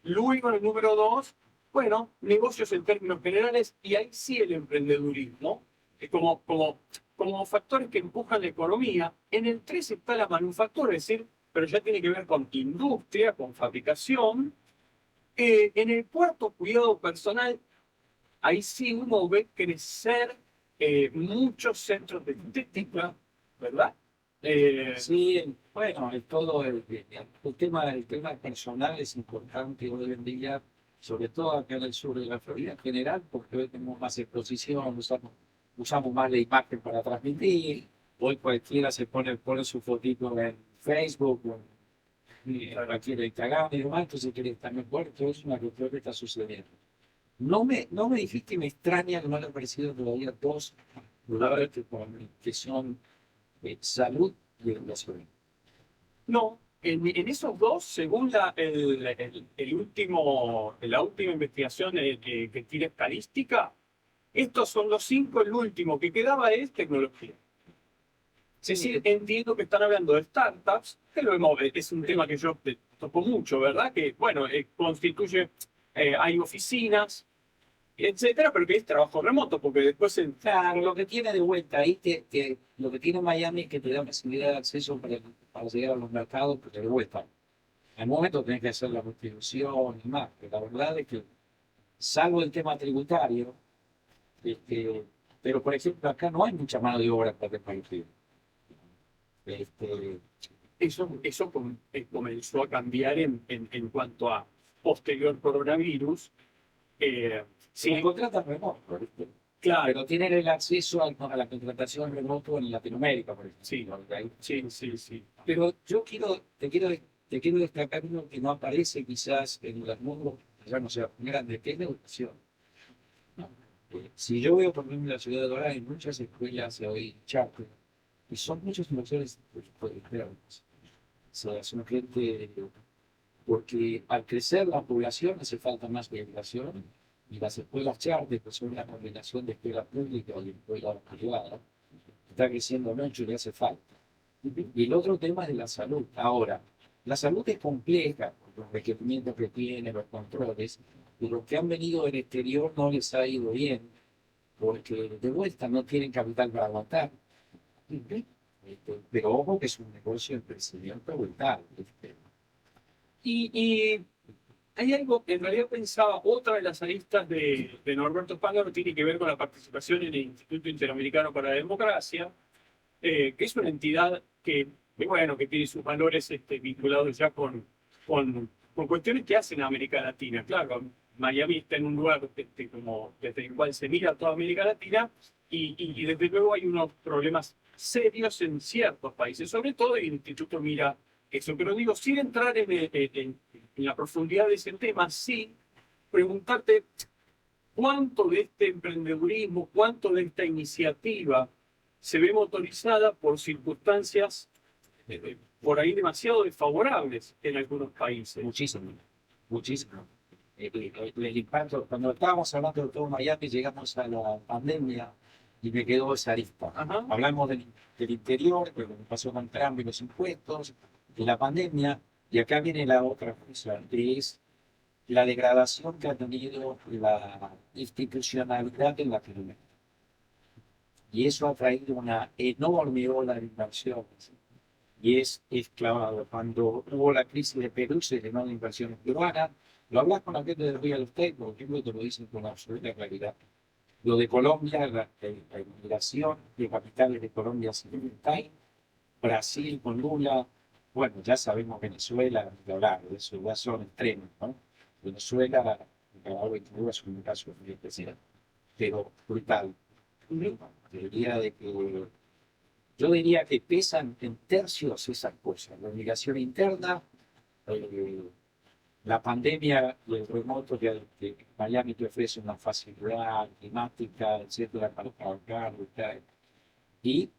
luego en el número 2, bueno, negocios en términos generales, y ahí sí el emprendedurismo, como factores que empujan la economía. En el 3 está la manufactura, es decir, pero ya tiene que ver con industria, con fabricación. En el 4, cuidado personal, ahí sí uno ve crecer muchos centros de estética, ¿verdad? Sí, bueno, el tema personal es importante hoy en día, sobre todo acá en el sur de la Florida en general, porque hoy tenemos más exposición, usamos más la imagen para transmitir. Hoy cualquiera pone su fotito en Facebook, en cualquier Instagram y demás, entonces quiere también ver, todo es una cuestión que está sucediendo. No me dijiste y me extraña que no le han aparecido todavía 2 lugares que son salud y educación. No, en esos 2, según la última investigación que tiene estadística, estos son los 5, el último que quedaba es tecnología. Es decir, entiendo que están hablando de startups, que es un tema que yo toco mucho, ¿verdad? Que, bueno, constituye, hay oficinas, etcétera, pero que es trabajo remoto, porque después... Claro, lo que tiene de vuelta ahí, lo que tiene Miami es que te da facilidad de acceso para llegar a los mercados, pero de vuelta. En el momento tenés que hacer la constitución y más, pero la verdad es que, salvo el tema tributario, pero por ejemplo acá no hay mucha mano de obra para repartir. Eso comenzó a cambiar en cuanto a posterior coronavirus. Se contrata remoto, ¿viste? Claro. Pero tienen el acceso a la contratación remoto en Latinoamérica, por ejemplo. Sí, ¿no? sí. Pero yo te quiero destacar uno que no aparece quizás en los mundos, ya no sea grande, que es la educación. Si yo veo, por ejemplo, en la ciudad de Dorado, hay muchas escuelas hoy charter, y son muchos inversores externos. O sea, son gente, porque al crecer la población hace falta más educación, y las escuelas charter, que son una combinación de escuela pública y escuela privada, está creciendo mucho y le hace falta. Y el otro tema es de la salud. Ahora, la salud es compleja, los requerimientos que tiene, los controles, y los que han venido del exterior no les ha ido bien, porque de vuelta no tienen capital para aguantar. Pero ojo que es un negocio de crecimiento brutal. Y hay algo, en realidad pensaba, otra de las aristas de Norberto Spangaro tiene que ver con la participación en el Instituto Interamericano para la Democracia, que es una entidad bueno, que tiene sus valores vinculados ya con cuestiones que hacen a América Latina. Claro, Miami está en un lugar como desde el cual se mira toda América Latina y desde luego hay unos problemas serios en ciertos países, sobre todo el Instituto mira eso. Pero digo, sin entrar en la profundidad de ese tema, sí preguntarte cuánto de este emprendedurismo, cuánto de esta iniciativa se ve motorizada por circunstancias por ahí demasiado desfavorables en algunos países. Muchísimo, muchísimo. El impacto, cuando estábamos hablando de todo Miami, llegamos a la pandemia y me quedó esa arista. Ajá. Hablamos del interior, de lo que pasó con Trump y los impuestos, de la pandemia, y acá viene la otra cosa, que es la degradación que ha tenido la institucionalidad en la economía. Y eso ha traído una enorme ola de inversiones. Y es clavado. Cuando hubo la crisis de Perú, se llenó de inversiones peruanas. Lo hablas con la gente de real estate, por ejemplo, te lo dicen con absoluta claridad. Lo de Colombia, la inmigración de capitales de Colombia se incrementa. Brasil con Lula, bueno, ya sabemos Venezuela, de hablar de eso, ya son extremos, ¿no? Venezuela, Nicaragua y Cuba son un caso muy especial, pero brutal. Yo diría que pesan en tercios esas cosas, la migración interna, la pandemia y el remoto que Miami te ofrece una facilidad climática, etcétera, para trabajar, y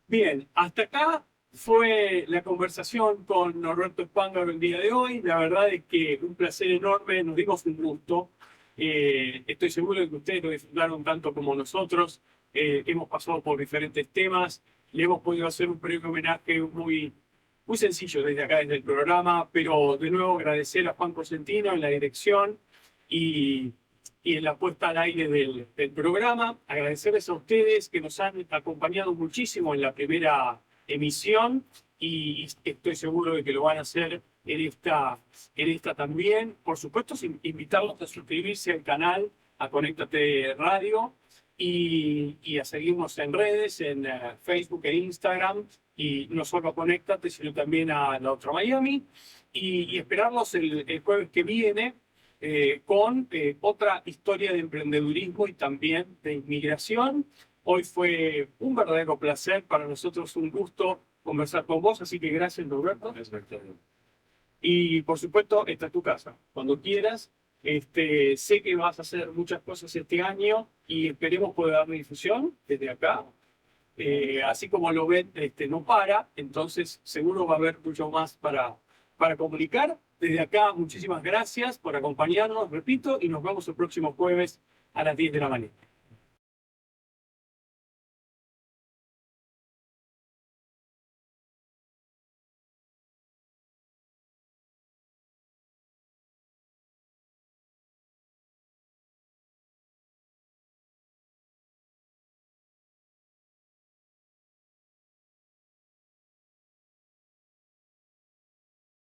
Bien, hasta acá fue la conversación con Norberto Spangaro el día de hoy. La verdad es que un placer enorme, nos dimos un gusto. Estoy seguro de que ustedes lo disfrutaron tanto como nosotros. Hemos pasado por diferentes temas, le hemos podido hacer un breve homenaje muy sencillo desde acá, desde el programa, pero de nuevo agradecer a Juan Cosentino en la dirección y en la puesta al aire del programa. Agradecerles a ustedes que nos han acompañado muchísimo en la primera emisión y estoy seguro de que lo van a hacer en esta también. Por supuesto, invitarlos a suscribirse al canal, a Conéctate Radio y a seguirnos en redes, en Facebook e Instagram, y no solo a Conéctate, sino también a La Otra Miami, y esperarlos el jueves que viene con otra historia de emprendedurismo y también de inmigración. Hoy fue un verdadero placer, para nosotros un gusto conversar con vos, así que gracias, Roberto. Y por supuesto, esta es tu casa. Cuando quieras, sé que vas a hacer muchas cosas este año y esperemos poder darle difusión desde acá. Así como lo ven, no para, entonces seguro va a haber mucho más para comunicar. Desde acá, muchísimas gracias por acompañarnos, repito, y nos vemos el próximo jueves a las 10 de la mañana.